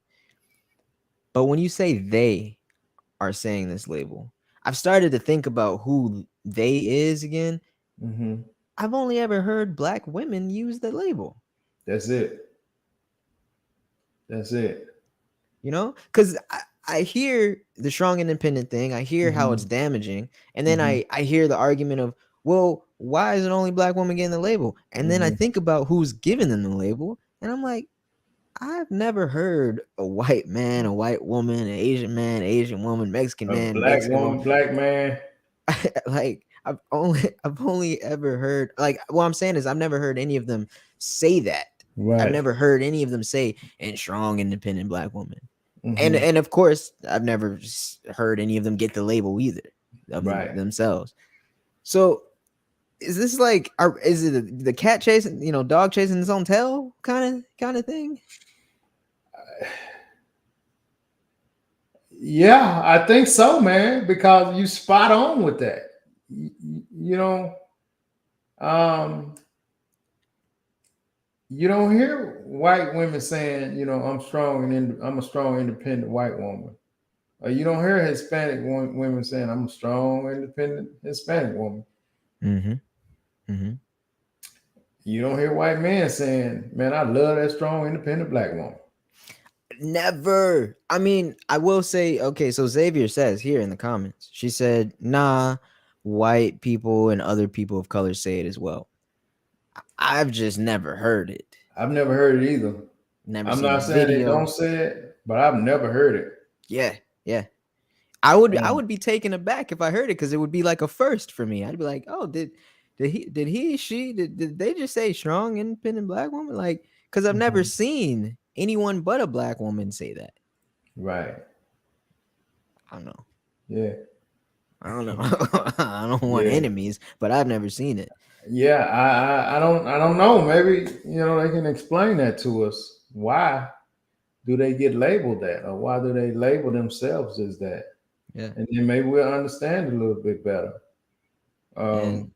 But when you say they are saying this label, I've started to think about who they is again. I've only ever heard black women use the label. That's it. You know, because I hear the strong independent thing. I hear how it's damaging. And then I hear the argument of, well, why is it only black women getting the label? And then I think about who's giving them the label. And I'm like, I've never heard a white man, a white woman, an Asian man, Asian woman, Mexican man, black Mexican woman, black man. Like I've only ever heard, like, what I'm saying is I've never heard any of them say that. Right. I've never heard any of them say "and strong, independent black woman," and of course I've never heard any of them get the label either of themselves. So is this like, is it the cat chasing, you know, dog chasing his own tail kind of thing? Yeah, I think so, man, because you spot on with that. You know, you don't hear white women saying, you know, I'm a strong, independent white woman. Or you don't hear Hispanic women saying, I'm a strong, independent Hispanic woman. You don't hear white men saying, man, I love that strong, independent black woman. Never. I mean, I will say, okay, so Xavier says here in the comments, she said, nah, white people and other people of color say it as well. I've just never heard it. I've never heard it either. I'm not saying they don't say it, but I've never heard it. Yeah. I would be taken aback if I heard it, because it would be like a first for me. I'd be like, oh, did they just say strong, independent black woman? Like, because I've never seen anyone but a black woman say that. Right. I don't know. Yeah. I don't know. I don't want Yeah. enemies, but I've never seen it. Yeah, I don't know. Maybe they can explain that to us. Why do they get labeled that, or why do they label themselves as that? Yeah. And then maybe we'll understand it a little bit better. And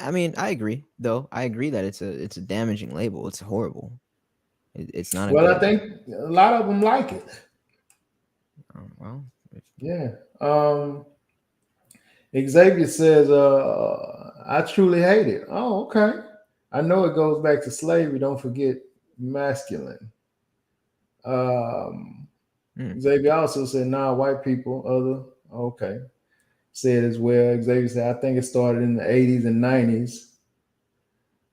I mean, I agree though. I agree that it's a damaging label. It's horrible. It's not a Well, good. I think a lot of them like it. Well, Yeah. Xavier says, I truly hate it. Oh, okay. I know it goes back to slavery. Don't forget masculine. Xavier also said, nah, white people, okay. Said as well. Xavier said, I think it started in the 80s and 90s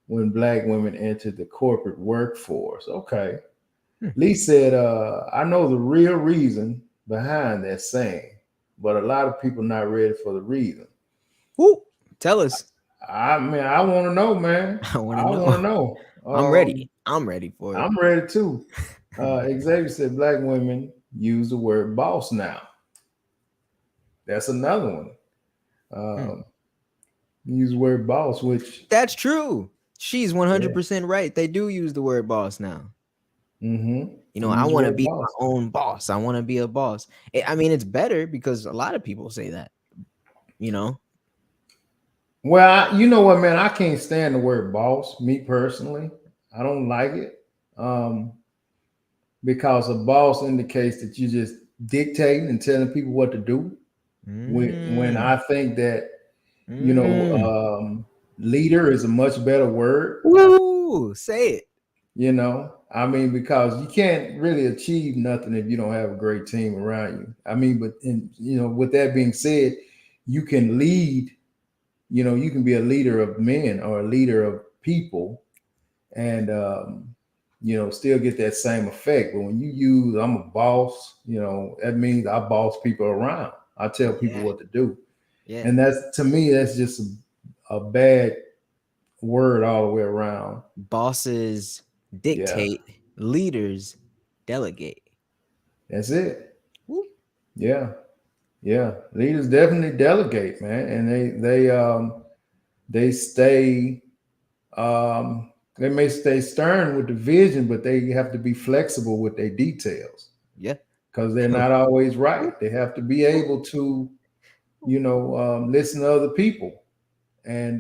when black women entered the corporate workforce. Okay. Lee said, I know the real reason behind that saying, but a lot of people not ready for the reason. Who? Tell us. I mean, I want to know, man. I want to know. I'm ready. I'm ready for it. I'm ready too. Xavier said black women use the word boss now. That's another one. Use the word boss, which that's true. She's 100% right. They do use the word boss now. I want to be my own boss. I want to be a boss. I mean, it's better because a lot of people say that. Well, you know what, man? I can't stand the word boss. Me personally, I don't like it. Because a boss indicates that you're just dictating and telling people what to do. When I think that leader is a much better word. Woo! Say it. I mean, because you can't really achieve nothing if you don't have a great team around you. I mean, but with that being said, you can lead. You can be a leader of men or a leader of people, and still get that same effect. But when you use I'm a boss, that means I boss people around. I tell people what to do. Yeah. And to me, that's just a bad word all the way around. Bosses dictate, leaders delegate. That's it. Woo. Yeah. Yeah. Leaders definitely delegate, man. And they stay they may stay stern with the vision, but they have to be flexible with their details. Yeah. Because they're not always right. They have to be able to, listen to other people and,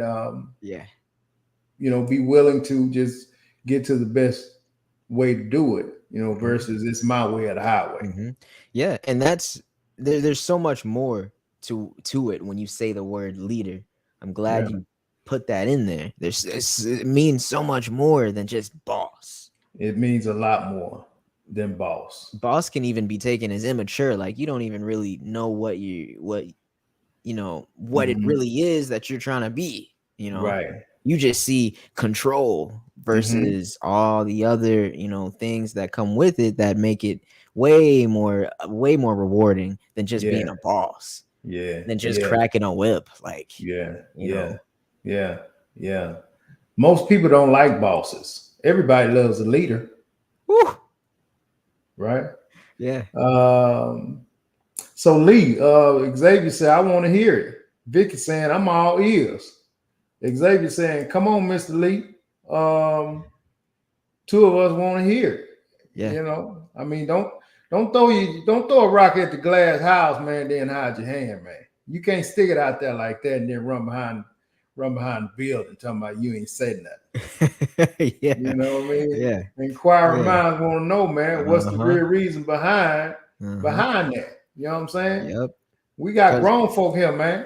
be willing to just get to the best way to do it, versus it's my way or the highway. Yeah. And there's so much more to it when you say the word leader. I'm glad you put that in there. It means so much more than just boss. It means a lot more than boss. Boss can even be taken as immature. Like you don't even really know what it really is that you're trying to be. Right. You just see control versus all the other things that come with it that make it way more rewarding than just being a boss. Yeah. Than just cracking a whip. Like Yeah. Most people don't like bosses. Everybody loves a leader. Woo. Right? Yeah. So Lee, Xavier said, I want to hear it. Vicky saying, I'm all ears. Xavier saying, come on, Mr. Lee. Two of us want to hear it. Yeah. I mean, don't throw a rock at the glass house, man, then hide your hand, man. You can't stick it out there like that and then run behind the building talking about you ain't said nothing. Yeah. You know what I mean? Yeah. Inquiring minds want to know, man, what's the real reason behind that? You know what I'm saying? Yep. We got grown folk here, man.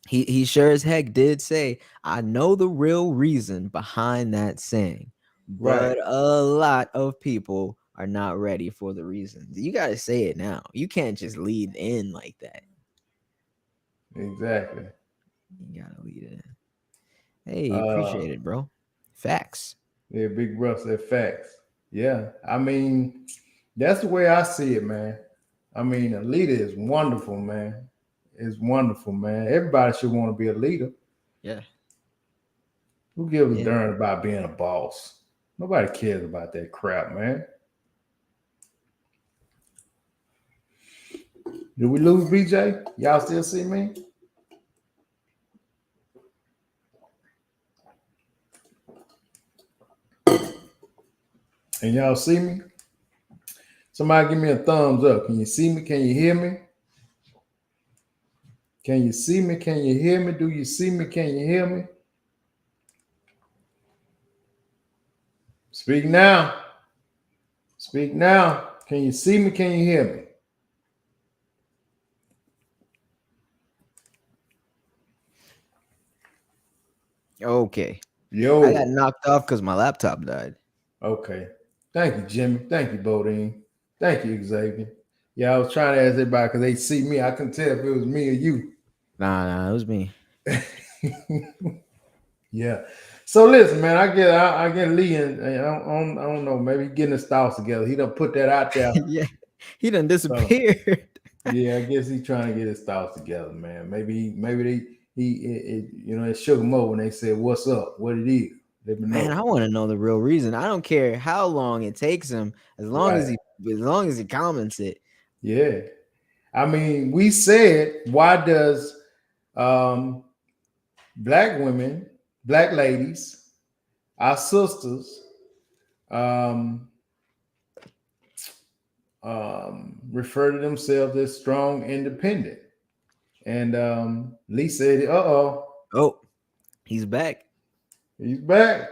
He sure as heck did say, I know the real reason behind that saying, but a lot of people are not ready for the reasons. You got to say it now. You can't just lead in like that. Exactly. You got to lead in. Hey, appreciate it, bro. Facts. Yeah, Big Bro said facts. Yeah. I mean, that's the way I see it, man. I mean, a leader is wonderful, man. It's wonderful, man. Everybody should want to be a leader. Yeah. Who gives a darn about being a boss? Nobody cares about that crap, man. Did we lose BJ? Y'all still see me? And y'all see me? Somebody give me a thumbs up. Can you see me? Can you hear me? Can you see me? Can you hear me? Do you see me? Can you hear me? Speak now. Speak now. Can you see me? Can you hear me? Okay. Yo. I got knocked off because my laptop died. Okay. Thank you, Jimmy. Thank you, Bodine. Thank you, Xavier. Yeah, I was trying to ask everybody because they see me. I couldn't tell if it was me or you. Nah, it was me. Yeah. So listen, man, I get Lee and I don't know, maybe getting his thoughts together. He done put that out there. Yeah, he done disappeared. Yeah, I guess he's trying to get his thoughts together, man. Maybe it shook him up when they said, "What's up? What it is?" Let me know. Man, I want to know the real reason. I don't care how long it takes him, as long as he comments it. Yeah, I mean, we said, why does black women, black ladies, our sisters, refer to themselves as strong, independent? And Lee said, Oh, he's back. He's back.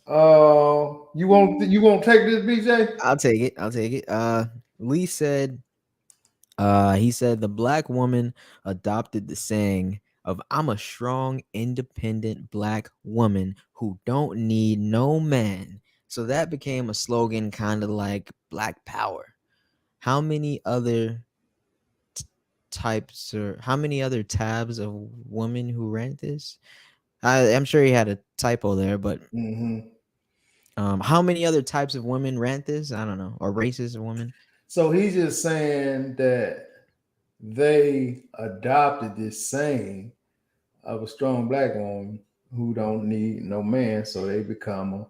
You won't take this, BJ? I'll take it. Lee said, he said the black woman adopted the saying of "I'm a strong, independent black woman who don't need no man." So that became a slogan, kind of like Black Power. How many other types or how many other tabs of women who rant this? I'm sure he had a typo there, but how many other types of women rant this? I don't know, or races of women. So he's just saying that they adopted this saying of a strong black woman who don't need no man, so they become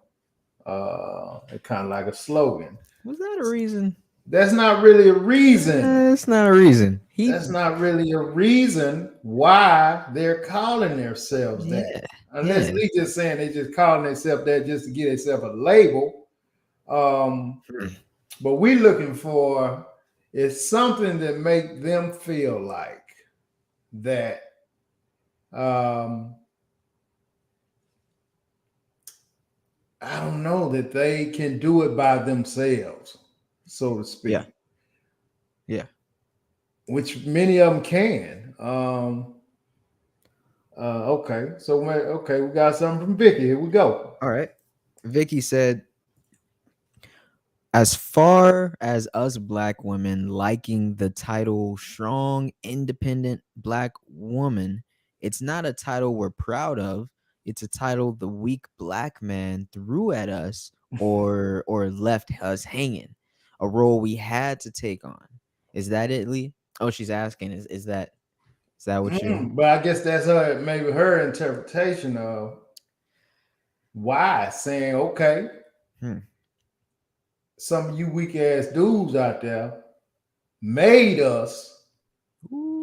a kind of like a slogan. Was that a reason? That's not really a reason. That's not a reason. That's not really a reason why they're calling themselves that. Unless Lee just saying they just calling themselves that just to get themselves a label. But we're looking for is something that make them feel like that I don't know, that they can do it by themselves, so to speak. Yeah. Which many of them can. Okay. So we got something from Vicky. Here we go. All right. Vicky said, as far as us black women liking the title strong, independent black woman, it's not a title we're proud of. It's a title the weak black man threw at us or left us hanging. A role we had to take on. Is that it, Lee? Oh, she's asking, is that what you? But I guess that's maybe her interpretation of why, saying, okay, some of you weak ass dudes out there made us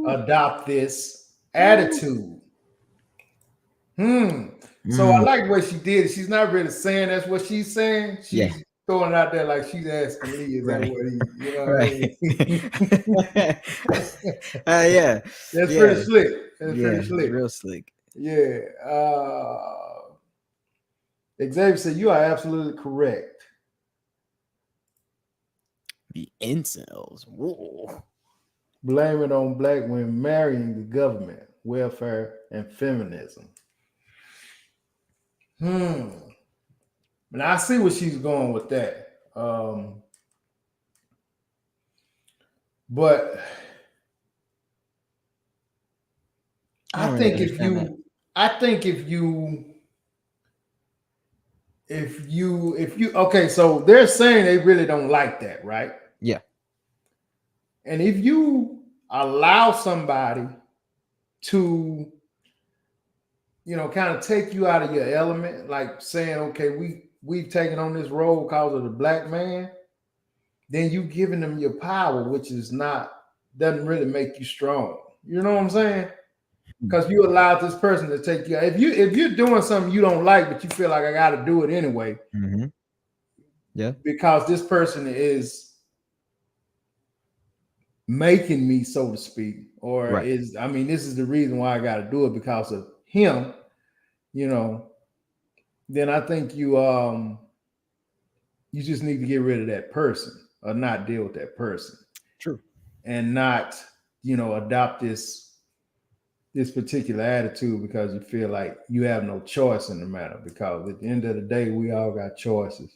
adopt this attitude. So I like what she did. She's not really saying that's what she's saying. She's throwing it out there like she's asking Lee, is that what he, you know what I mean? Yeah. That's pretty slick. That's pretty slick. Real slick. Yeah. Xavier said, you are absolutely correct. The incels. Whoa. Blame it on black women marrying the government, welfare, and feminism. But I see where she's going with that. But I think if you okay, so they're saying they really don't like that, right? Yeah. And if you allow somebody to, kind of take you out of your element, like saying, okay, we've taken on this role because of the black man, then you giving them your power, which is not doesn't really make you strong. You know what I'm saying? Because you allowed this person to take you. If you're doing something you don't like, but you feel like I got to do it anyway, yeah, because this person is making me, so to speak, or this is the reason why I got to do it because of him. You know, then I think you just need to get rid of that person or not deal with that person. True. And not, adopt this particular attitude because you feel like you have no choice in the matter. Because at the end of the day, we all got choices.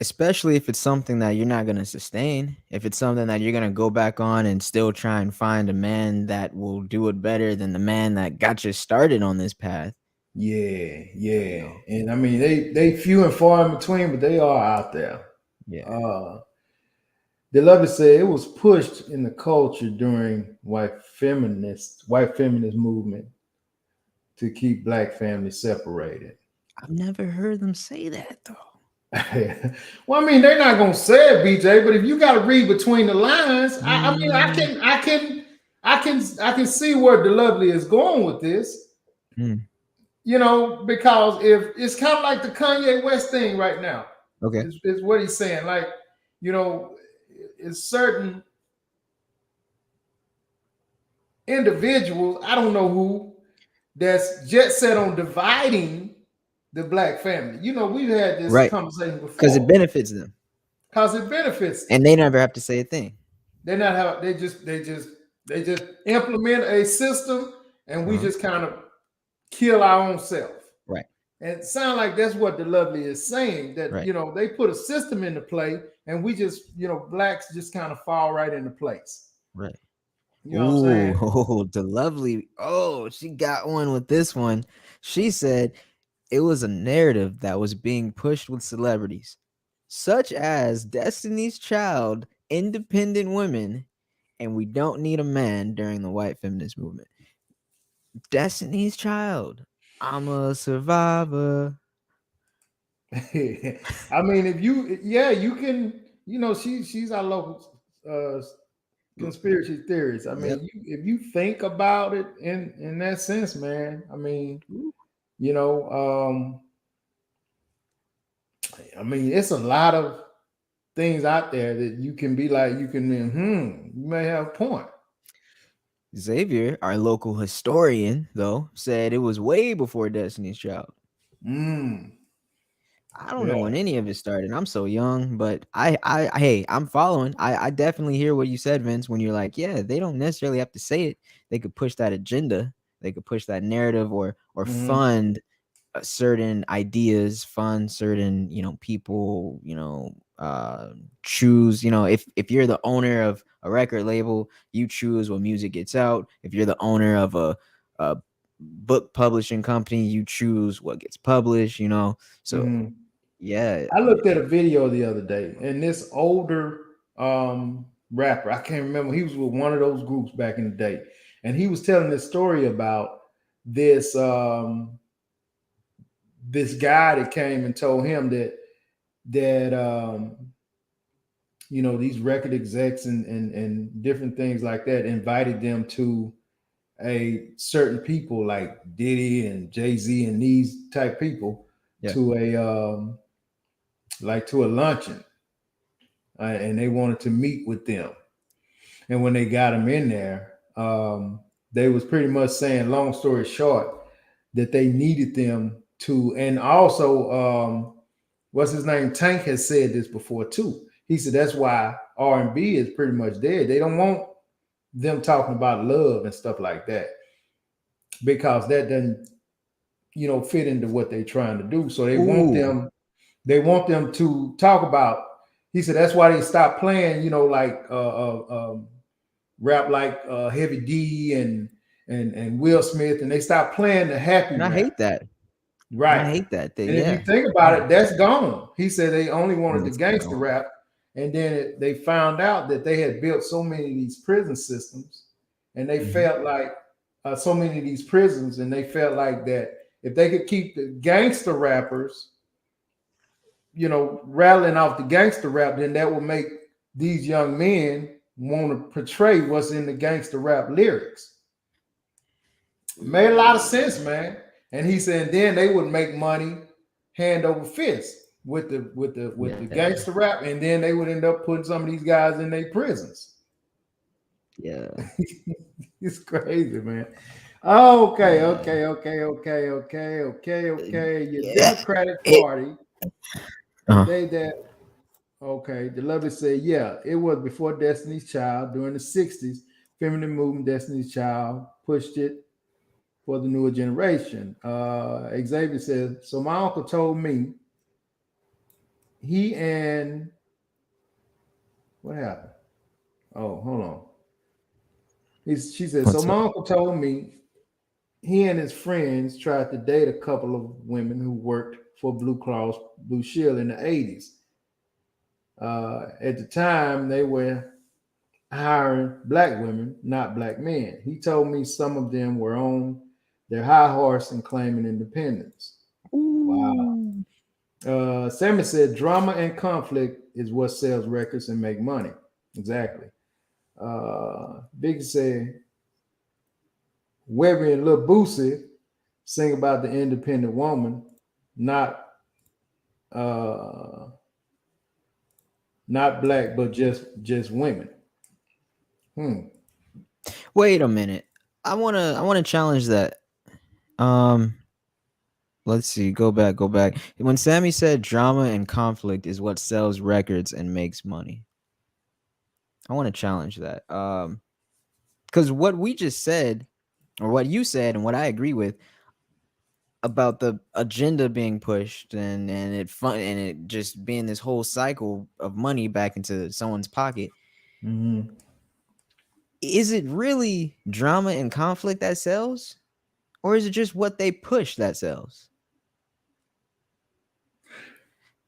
Especially if it's something that you're not going to sustain. If it's something that you're going to go back on and still try and find a man that will do it better than the man that got you started on this path. Yeah. And I mean, they few and far in between, but they are out there. Yeah. The Lovely said it was pushed in the culture during white feminist movement to keep black families separated. I've never heard them say that though. Well, I mean, they're not gonna say it, BJ, but if you got to read between the lines, I can see where the Lovely is going with this. Because if it's kind of like the Kanye West thing right now. Okay, it's what he's saying. Like, it's certain individuals, I don't know who, that's jet set on dividing the black family. We've had this conversation before. Because it benefits them. And they never have to say a thing. They just implement a system, and we just kind of kill our own self. Right. And it sounds like that's what the Lovely is saying, that they put a system into play, and we just, blacks just kind of fall right into place. Right. You know what I'm saying? Oh, the Lovely. Oh, she got one with this one. She said it was a narrative that was being pushed with celebrities, such as Destiny's Child, independent women, and we don't need a man during the white feminist movement. Destiny's Child. I'm a survivor. I mean, if you can, she's our local conspiracy theorist. I mean, if you think about it in that sense, man, I mean, it's a lot of things out there that you can be like, you may have a point. Xavier, our local historian, though, said it was way before Destiny's Child. I don't know when any of it started. I'm so young, but I'm following. I definitely hear what you said, Vince, when you're like, yeah, they don't necessarily have to say it. They could push that agenda. They could push that narrative or fund certain ideas, fund certain, people, choose, if you're the owner of a record label, you choose what music gets out. If you're the owner of a book publishing company, you choose what gets published, so yeah. I looked at a video the other day, and this older rapper, I can't remember, he was with one of those groups back in the day, and he was telling this story about this this guy that came and told him that these record execs and different things like that invited them to a certain people like Diddy and Jay-Z and these type people to a luncheon, and they wanted to meet with them. And when they got them in there, they was pretty much saying, long story short, that they needed them to, and also what's his name, Tank has said this before too. He said that's why R&B is pretty much dead. They don't want them talking about love and stuff like that, because that doesn't fit into what they're trying to do. So they want them to talk about, he said that's why they stopped playing rap like Heavy D and Will Smith, and they stopped playing the happy rap. I hate that. Right. I hate that thing. And if you think about it, that's gone. He said they only wanted the gangster rap. And then they found out that they had built so many of these prison systems, and they felt like so many of these prisons, and they felt like that if they could keep the gangster rappers, rattling off the gangster rap, then that would make these young men want to portray what's in the gangster rap lyrics. Made a lot of sense, man. And he said then they would make money hand over fist with the gangster rap, and then they would end up putting some of these guys in their prisons. Yeah. It's crazy, man. Okay. Your Democratic Party. The lovely said, yeah, it was before Destiny's Child during the 60s. Feminine movement, Destiny's Child pushed it for the newer generation. Xavier says, so my uncle told me what happened? Oh, hold on. She said, so my uncle told me he and his friends tried to date a couple of women who worked for Blue Cross Blue Shield in the 80s. At the time, they were hiring black women, not black men. He told me some of them were on their high horse and claiming independence. Ooh. Wow. Sammy said, drama and conflict is what sells records and make money. Exactly. Biggie said, Webby and Lil Boosie sing about the independent woman, not black, but just women. Wait a minute. I wanna challenge that. Let's see. Go back. When Sammy said drama and conflict is what sells records and makes money, I want to challenge that. Because what we just said, or what you said, and what I agree with about the agenda being pushed and it just being this whole cycle of money back into someone's pocket. Mm-hmm. Is it really drama and conflict that sells, or is it just what they push that sells?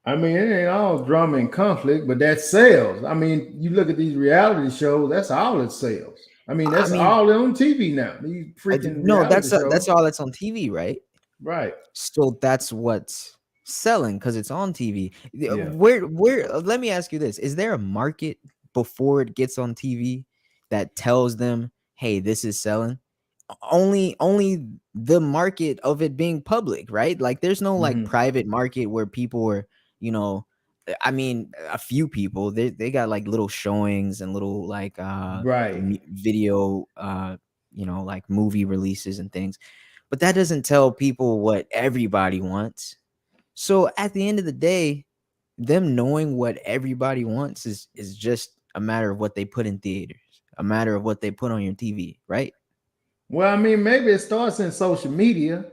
I mean, it ain't all drama and conflict, but that sells. I mean, you look at these reality shows, that's all it sells. I mean, all on TV now. These freaking that's all that's on TV, right? Right. So that's what's selling because it's on TV. Yeah. Where let me ask you this. Is there a market before it gets on TV that tells them, hey, this is selling? Only the market of it being public, right? Like there's no like private market where people are, I mean, a few people they got like little showings and little like video like movie releases and things, but that doesn't tell people what everybody wants. So at the end of the day, them knowing what everybody wants is just a matter of what they put in theaters, a matter of what they put on your TV, right? Well, I mean, maybe it starts in social media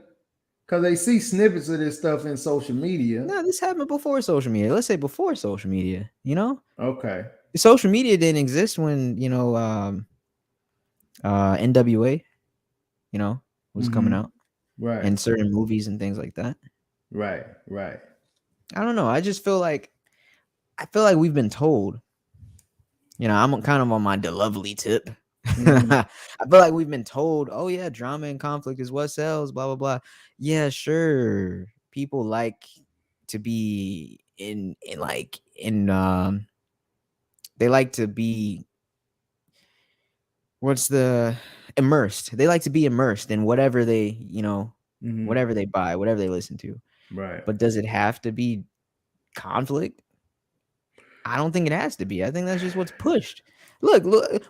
because they see snippets of this stuff in social media. No, this happened before social media. Let's say before social media, Okay. Social media didn't exist when, NWA, was coming out. Right. And certain movies and things like that. Right. I don't know. I feel like we've been told, I'm kind of on my DeLovely tip. I feel like we've been told, oh yeah, drama and conflict is what sells, blah blah blah. Yeah, sure. People like to be they like to be immersed. They like to be immersed in whatever they, whatever they buy, whatever they listen to. Right. But does it have to be conflict? I don't think it has to be. I think that's just what's pushed. Look,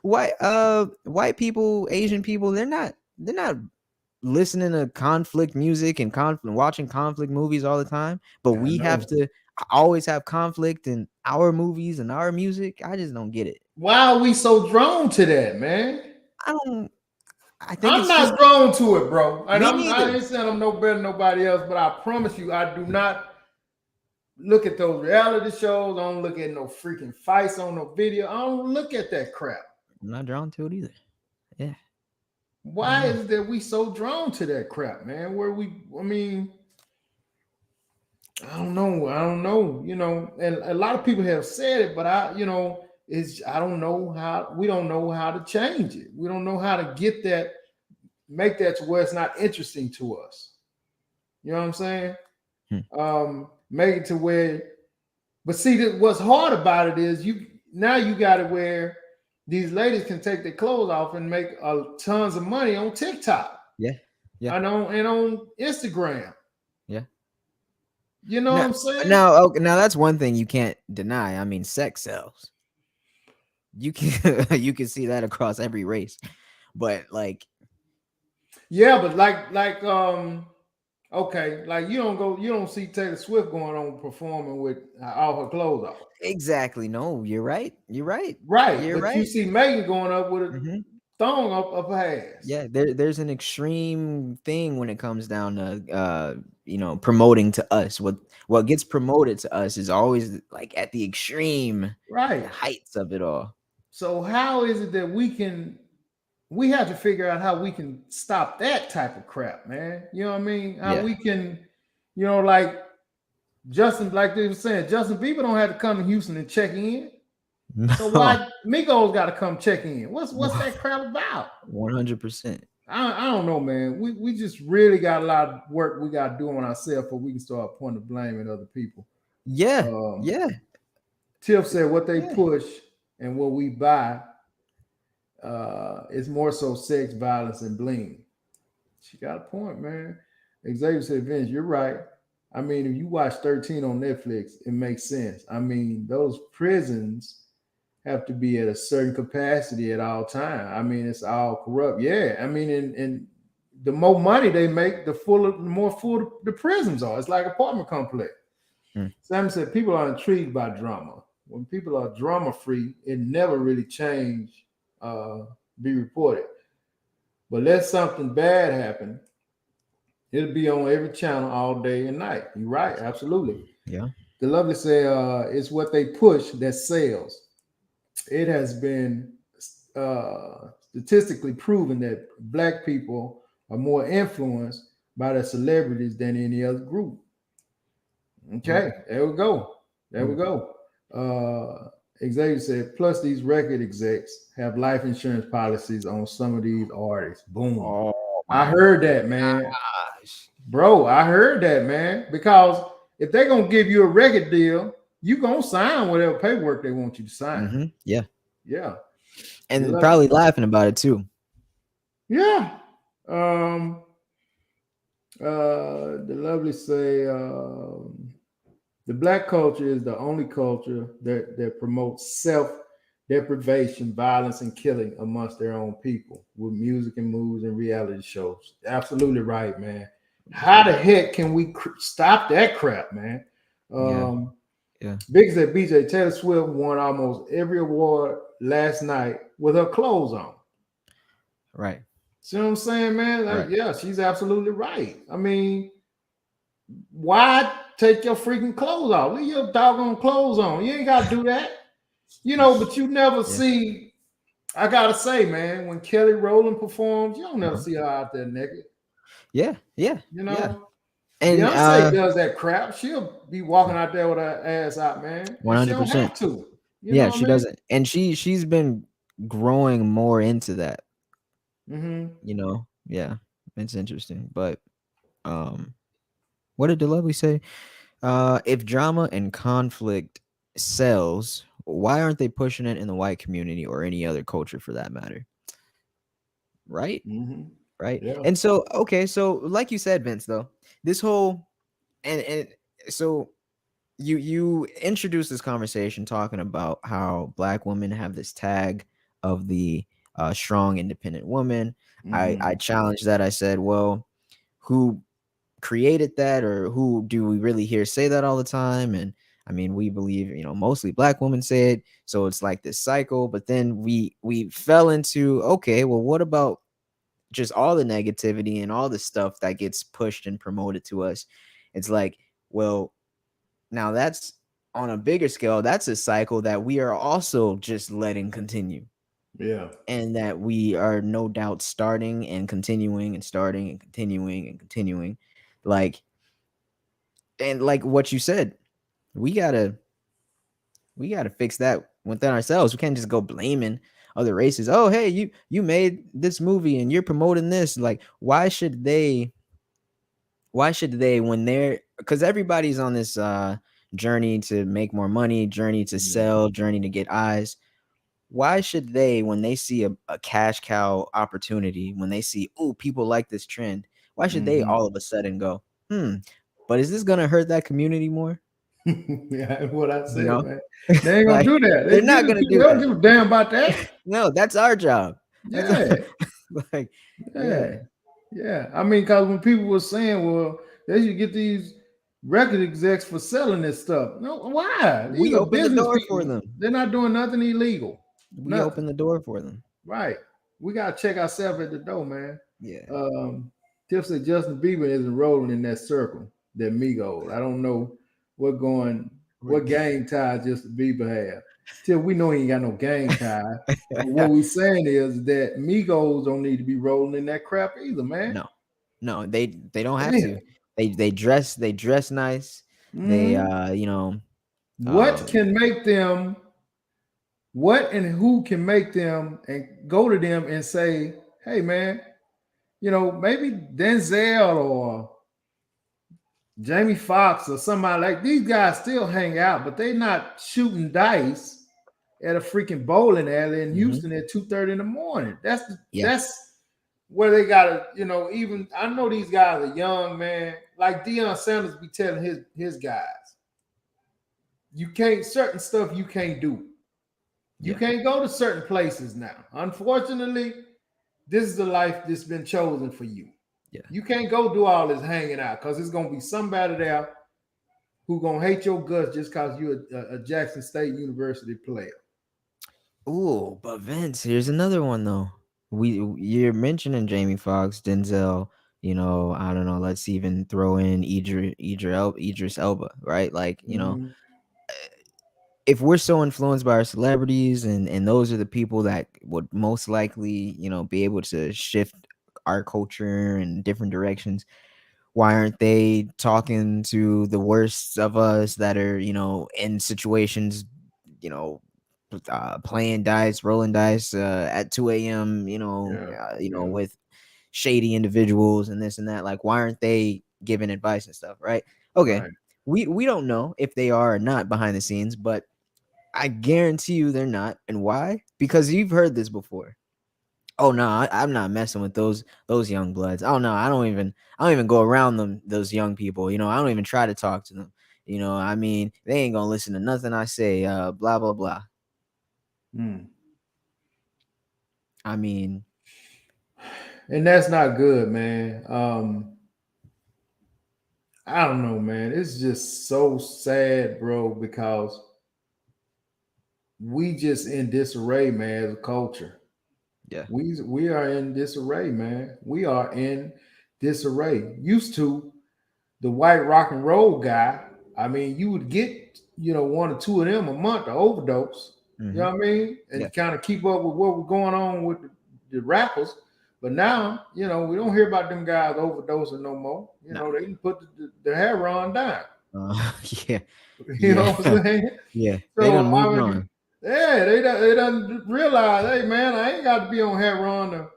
white people, Asian people, they're not listening to conflict music and watching conflict movies all the time. But we have to always have conflict in our movies and our music. I just don't get it. Why are we so drawn to that, man? I'm not drawn to it, bro. And I ain't saying I'm no better than nobody else, but I promise you, I do not look at those reality shows. I don't look at no freaking fights on no video. I don't look at that crap. I'm not drawn to it either. Yeah. Why is that we so drawn to that crap, man? I don't know. And a lot of people have said it, but we don't know how to change it. We don't know how to make that to where it's not interesting to us. You know what I'm saying? Make it to where, but see, what's hard about it is you got it where these ladies can take their clothes off and make tons of money on TikTok. Yeah. And on Instagram. Yeah. You know what I'm saying? Now that's one thing you can't deny. I mean, sex sells. You can see that across every race. But like, yeah, but like okay, like you don't see Taylor Swift going on performing with all her clothes off. Exactly. No, you're right. Right. You're but right. You see Megan going up with a thong up her ass. Yeah, there's an extreme thing when it comes down to promoting to us. What gets promoted to us is always like at the extreme heights of it all. So how is it that we have to figure out how we can stop that type of crap, man? You know what I mean? How we can, like Justin, like they were saying, Justin Bieber don't have to come to Houston and check in. No. So why Migos got to come check in? What's that crap about? 100%. I don't know, man. We just really got a lot of work we got to do on ourselves before we can start pointing the blame at other people. Yeah, yeah. Tiff said what they push and what we buy is more so sex, violence, and bling. She got a point, man. Xavier said, Vince, you're right. I mean, if you watch 13 on Netflix, it makes sense. I mean, those prisons have to be at a certain capacity at all time. I mean, it's all corrupt. Yeah. I mean, and the more money they make, the more full the prisons are. It's like an apartment complex. Sam said people are intrigued by drama. When people are drama free, it never really be reported. But let something bad happen, it'll be on every channel all day and night. You're right, absolutely. Yeah. The lovely say it's what they push that sells. It has been statistically proven that Black people are more influenced by the celebrities than any other group. Okay, there we go. Xavier said, plus these record execs have life insurance policies on some of these artists. Boom. Oh, I heard that, man. Gosh. Bro, I heard that, man. Because if they're going to give you a record deal, you're going to sign whatever paperwork they want you to sign. Yeah. Yeah. And probably laughing about it too. Yeah. The lovely say, the Black culture is the only culture that promotes self-deprivation, violence, and killing amongst their own people with music and movies and reality shows. Absolutely right, man. How the heck can we stop that crap, man? Big said BJ Taylor Swift won almost every award last night with her clothes on. Right. See what I'm saying, man? Like, yeah, she's absolutely right. I mean, why take your freaking clothes off? Leave your doggone clothes on. You ain't got to do that. But you never see, I got to say, man, when Kelly Rowland performs, you don't never see her out there naked. Yeah. And Beyonce does that crap. She'll be walking out there with her ass out, man. 100%. She don't have to. She doesn't. And she's been growing more into that. Yeah, it's interesting. But what did the lovely say? If drama and conflict sells, why aren't they pushing it in the white community or any other culture for that matter? Right? Right. Yeah. And so, so like you said, Vince, though, this whole and so you introduced this conversation talking about how Black women have this tag of the strong, independent woman. I challenged that. I said, well, who created that, or who do we really hear say that all the time? And I mean, we believe, mostly Black women say it. So it's like this cycle. But then we fell into, okay, well, what about just all the negativity and all the stuff that gets pushed and promoted to us? It's like, well, now that's on a bigger scale. That's a cycle that we are also just letting continue. Yeah. And that we are no doubt starting and continuing and starting and continuing and continuing. Like what you said, we gotta fix that within ourselves. We can't just go blaming other races. Oh, hey, you made this movie and you're promoting this. Like, why should they when they're, because everybody's on this journey to make more money, journey to sell, journey to get eyes. why should they, when they see a cash cow opportunity, when they see, oh, people like this trend, why should they all of a sudden go, but is this gonna hurt that community more? Yeah, what I said, You know? man. They ain't gonna Like, do that. they're not gonna do They don't that. give a damn about that. No, that's our job. Yeah. Like, Yeah. I mean, because when people were saying, well, they should get these record execs for selling this stuff. No, why? These we are open the business door people. for them. They're not doing nothing illegal. We open the door for them. Right. We gotta check ourselves at the door, man. Yeah. Tiff said Justin Bieber isn't rolling in that circle, that Migos. I don't know what gang tie Justin Bieber have. Till we know he ain't got no gang tie. What we saying is that Migos don't need to be rolling in that crap either, man. No, they don't have to. They dress nice. They what can make them, what and who can make them and go to them and say, hey man, maybe Denzel or Jamie Foxx or somebody like these guys still hang out, but they not shooting dice at a freaking bowling alley in Houston at 2:30 in the morning. That's where they gotta, even I know these guys are young, man. Like Deion Sanders be telling his guys, you can't certain stuff you can't do. You can't go to certain places now. Unfortunately, this is the life that's been chosen for you. Yeah. You can't go do all this hanging out because it's gonna be somebody there who gonna hate your guts just because you're a Jackson State University player. Ooh, but Vince, here's another one though. You're mentioning Jamie Foxx, Denzel. I don't know. Let's even throw in Idris Elba, right? Like, if we're so influenced by our celebrities and those are the people that would most likely, be able to shift our culture in different directions, why aren't they talking to the worst of us that are, in situations, playing dice, rolling dice at 2 a.m., with shady individuals and this and that? Like, why aren't they giving advice and stuff, right? Okay. Right. We don't know if they are or not behind the scenes, but I guarantee you they're not. And why? Because you've heard this before. Oh no, I'm not messing with those young bloods. Oh no, I don't even go around them, those young people. I don't even try to talk to them. I mean, they ain't gonna listen to nothing I say. Blah blah blah. I mean, and that's not good, man. I don't know, man. It's just so sad, bro, because we just in disarray, man, as a culture. Yeah. We are in disarray, man. We are in disarray. Used to the white rock and roll guy, I mean, you would get, 1 or 2 of them a month to overdose. You know what I mean? And kind of keep up with what was going on with the rappers. But now, we don't hear about them guys overdosing no more. They can put the heroin down. Yeah. You know what I'm saying? Yeah. So, they done moved on. Yeah, they done realize, hey man, I ain't got to be on heroin to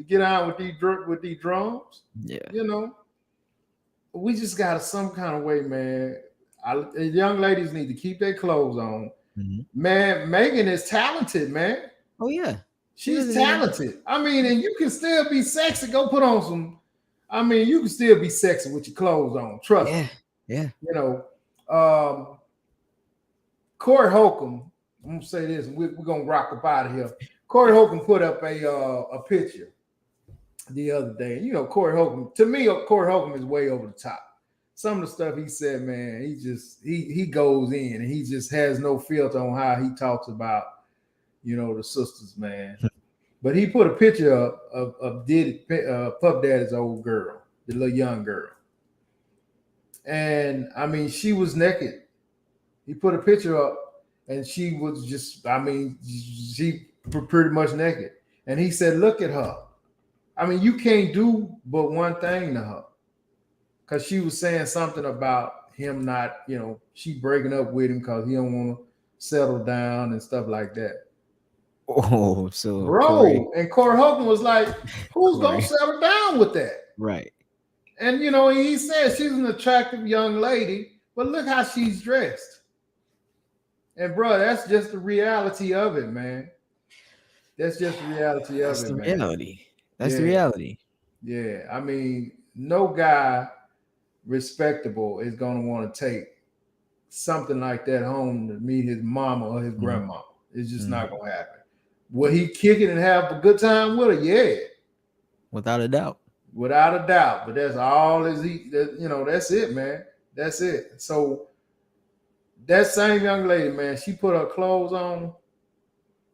get out with these drums. Yeah. We just got some kind of way, man. Young ladies need to keep their clothes on. Man, Megan is talented, man. Oh yeah. She's talented. I mean, and you can still be sexy. Go put on some. I mean, you can still be sexy with your clothes on. Trust me. Yeah. Corey Holcomb. I'm gonna say this, and we're gonna rock up out of here. Corey Holcomb put up a picture the other day. Corey Holcomb. To me, Corey Holcomb is way over the top. Some of the stuff he said, man, he goes in and he just has no filter on how he talks about, the sisters, man. But he put a picture up of Puff Daddy's old girl, the little young girl. And I mean, she was naked. He put a picture up and she was just, I mean, she pretty much naked. And he said, look at her. I mean, you can't do but one thing to her. Because she was saying something about him not, she breaking up with him because he don't want to settle down and stuff like that. Oh, so bro, and Corey Holcomb was like, who's gonna settle down with that? Right. And he said she's an attractive young lady, but look how she's dressed. And bro, that's just the reality of it, man. that's just the reality of That's it, the man. reality. That's the Yeah. reality. Yeah, I mean, no guy respectable is gonna want to take something like that home to meet his mama or his grandma. It's just not gonna happen. Will he kick it and have a good time with her? Yeah, Without a doubt. without a doubt. But that's all is he. That's it, man. That's it. So that same young lady, man, she put her clothes on.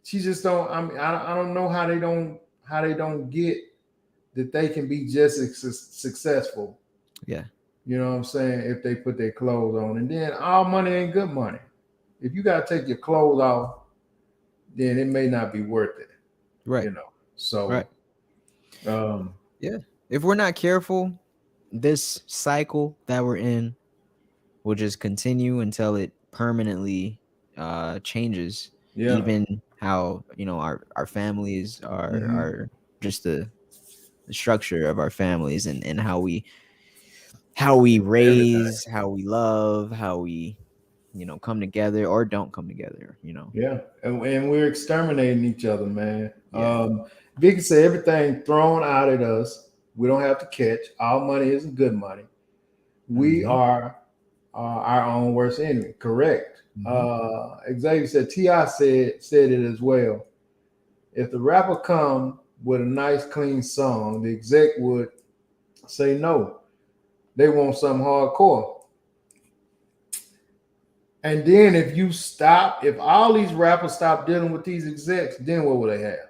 She just don't. I mean, I don't know how they don't get that they can be just as successful. Yeah. You know what I'm saying? If they put their clothes on, and then all money ain't good money. If you gotta take your clothes off, then it may not be worth it. Right. You know. So Right. um Yeah. If we're not careful, this cycle that we're in will just continue until it permanently changes. yeah. Even how our families are just the structure of our families and how we raise, how we love, how we come together or don't come together. Yeah. And we're exterminating each other, man. Yeah. Vicky said everything thrown out at us, we don't have to catch. All money isn't good money. We are our own worst enemy. Correct. Xavier said T.I. said it as well. If the rapper come with a nice clean song, the exec would say no. They want something hardcore. And then if all these rappers stop dealing with these execs, then what will they have?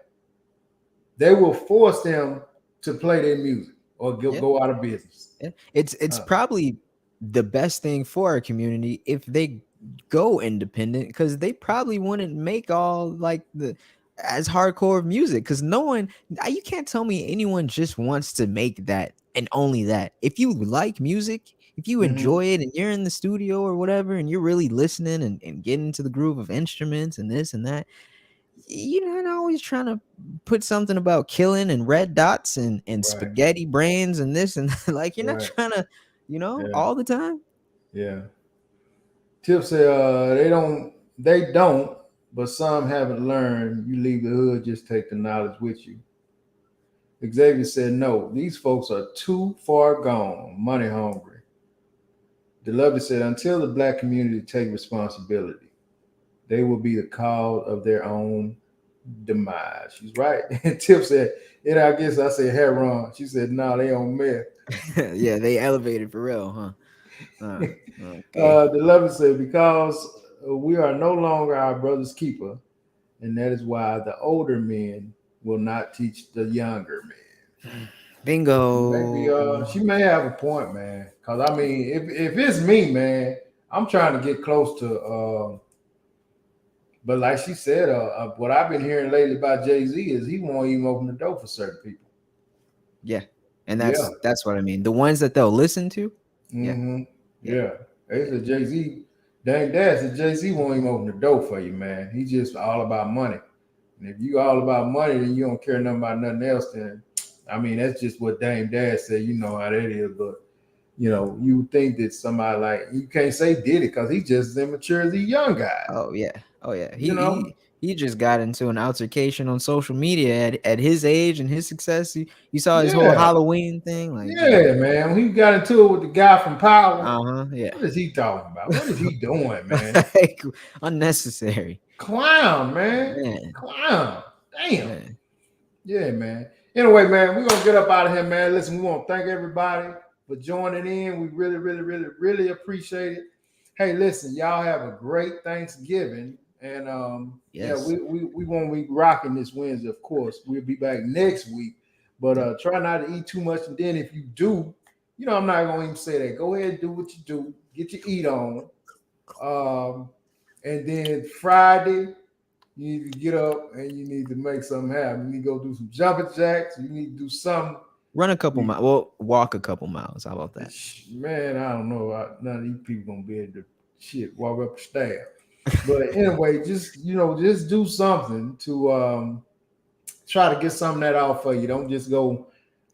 They will force them to play their music or go out of business. Yeah. It's probably the best thing for our community if they go independent, because they probably wouldn't make all like the as hardcore music, because you can't tell me anyone just wants to make that and only that. If you like music, if you enjoy it and you're in the studio or whatever and you're really listening and getting into the groove of instruments and this and that, you're not always trying to put something about killing and red dots and spaghetti brains and this and that. Like you're not trying to all the time. Yeah. Tip said they don't, but some haven't learned. You leave the hood, just take the knowledge with you. Xavier said, no, these folks are too far gone, money hungry. DeLovey said, until the Black community take responsibility, they will be the cause of their own demise. She's right. Tip said, I guess I said Heron. She said, no, they on meth. Yeah, they elevated for real, huh? Okay. DeLovey said, because we are no longer our brother's keeper, and that is why the older men will not teach the younger men. Bingo. Maybe she may have a point, man. Because I mean, if it's me, man, I'm trying to get close to. But like she said, what I've been hearing lately about Jay-Z is he won't even open the door for certain people. Yeah, and that's what I mean. The ones that they'll listen to. Yeah. They said Jay-Z. Dang Dad said Jay-Z won't even open the door for you, man. He's just all about money. And if you all about money, then you don't care nothing about nothing else. Then, I mean, that's just what Dame Dad said. You know how that is. But, you would think that somebody like, you can't say did it because he's just as immature as a young guy. Oh, yeah. He just got into an altercation on social media at his age and his success. You saw his whole Halloween thing. Like, man. When he got into it with the guy from Power. Yeah. What is he talking about? What is he doing, man? Like, unnecessary. Clown, man. Clown. Damn. Man. Yeah, man. Anyway, man, we're going to get up out of here, man. Listen, we want to thank everybody for joining in. We really, really, really, really appreciate it. Hey, listen, y'all have a great Thanksgiving. And we won't be rocking this Wednesday, of course. We'll be back next week. But try not to eat too much. And then if you do, I'm not going to even say that. Go ahead and do what you do. Get your eat on. And then Friday, you need to get up and you need to make something happen. You need to go do some jumping jacks. You need to do something. Run a couple miles. Well, walk a couple miles. How about that? Man, I don't know. None of these people going to be able to walk up the stairs. But anyway, just do something to try to get some of that out for you. Don't just go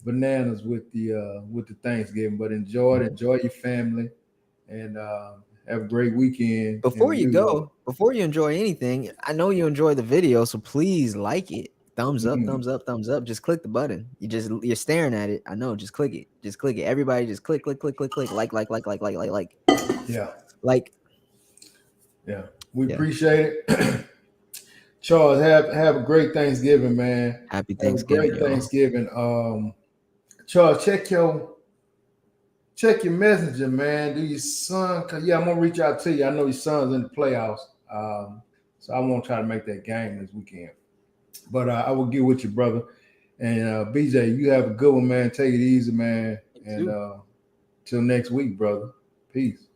bananas with the Thanksgiving, but enjoy your family, and have a great weekend. Before you enjoy anything, I know you enjoy the video, so please like it, Thumbs up, thumbs up, thumbs up. Just click the button. You're staring at it. I know. Just click it. Just click it. Everybody, just click. Like. Yeah. Like. Yeah. We appreciate it. Charles, have a great Thanksgiving, man. Happy Thanksgiving. Great Thanksgiving. Charles, check your messenger, man. Do your son? I'm gonna reach out to you. I know your son's in the playoffs, so I won't try to make that game this weekend. But I will get with you, brother. And BJ, you have a good one, man. Take it easy, man. And till next week, brother. Peace.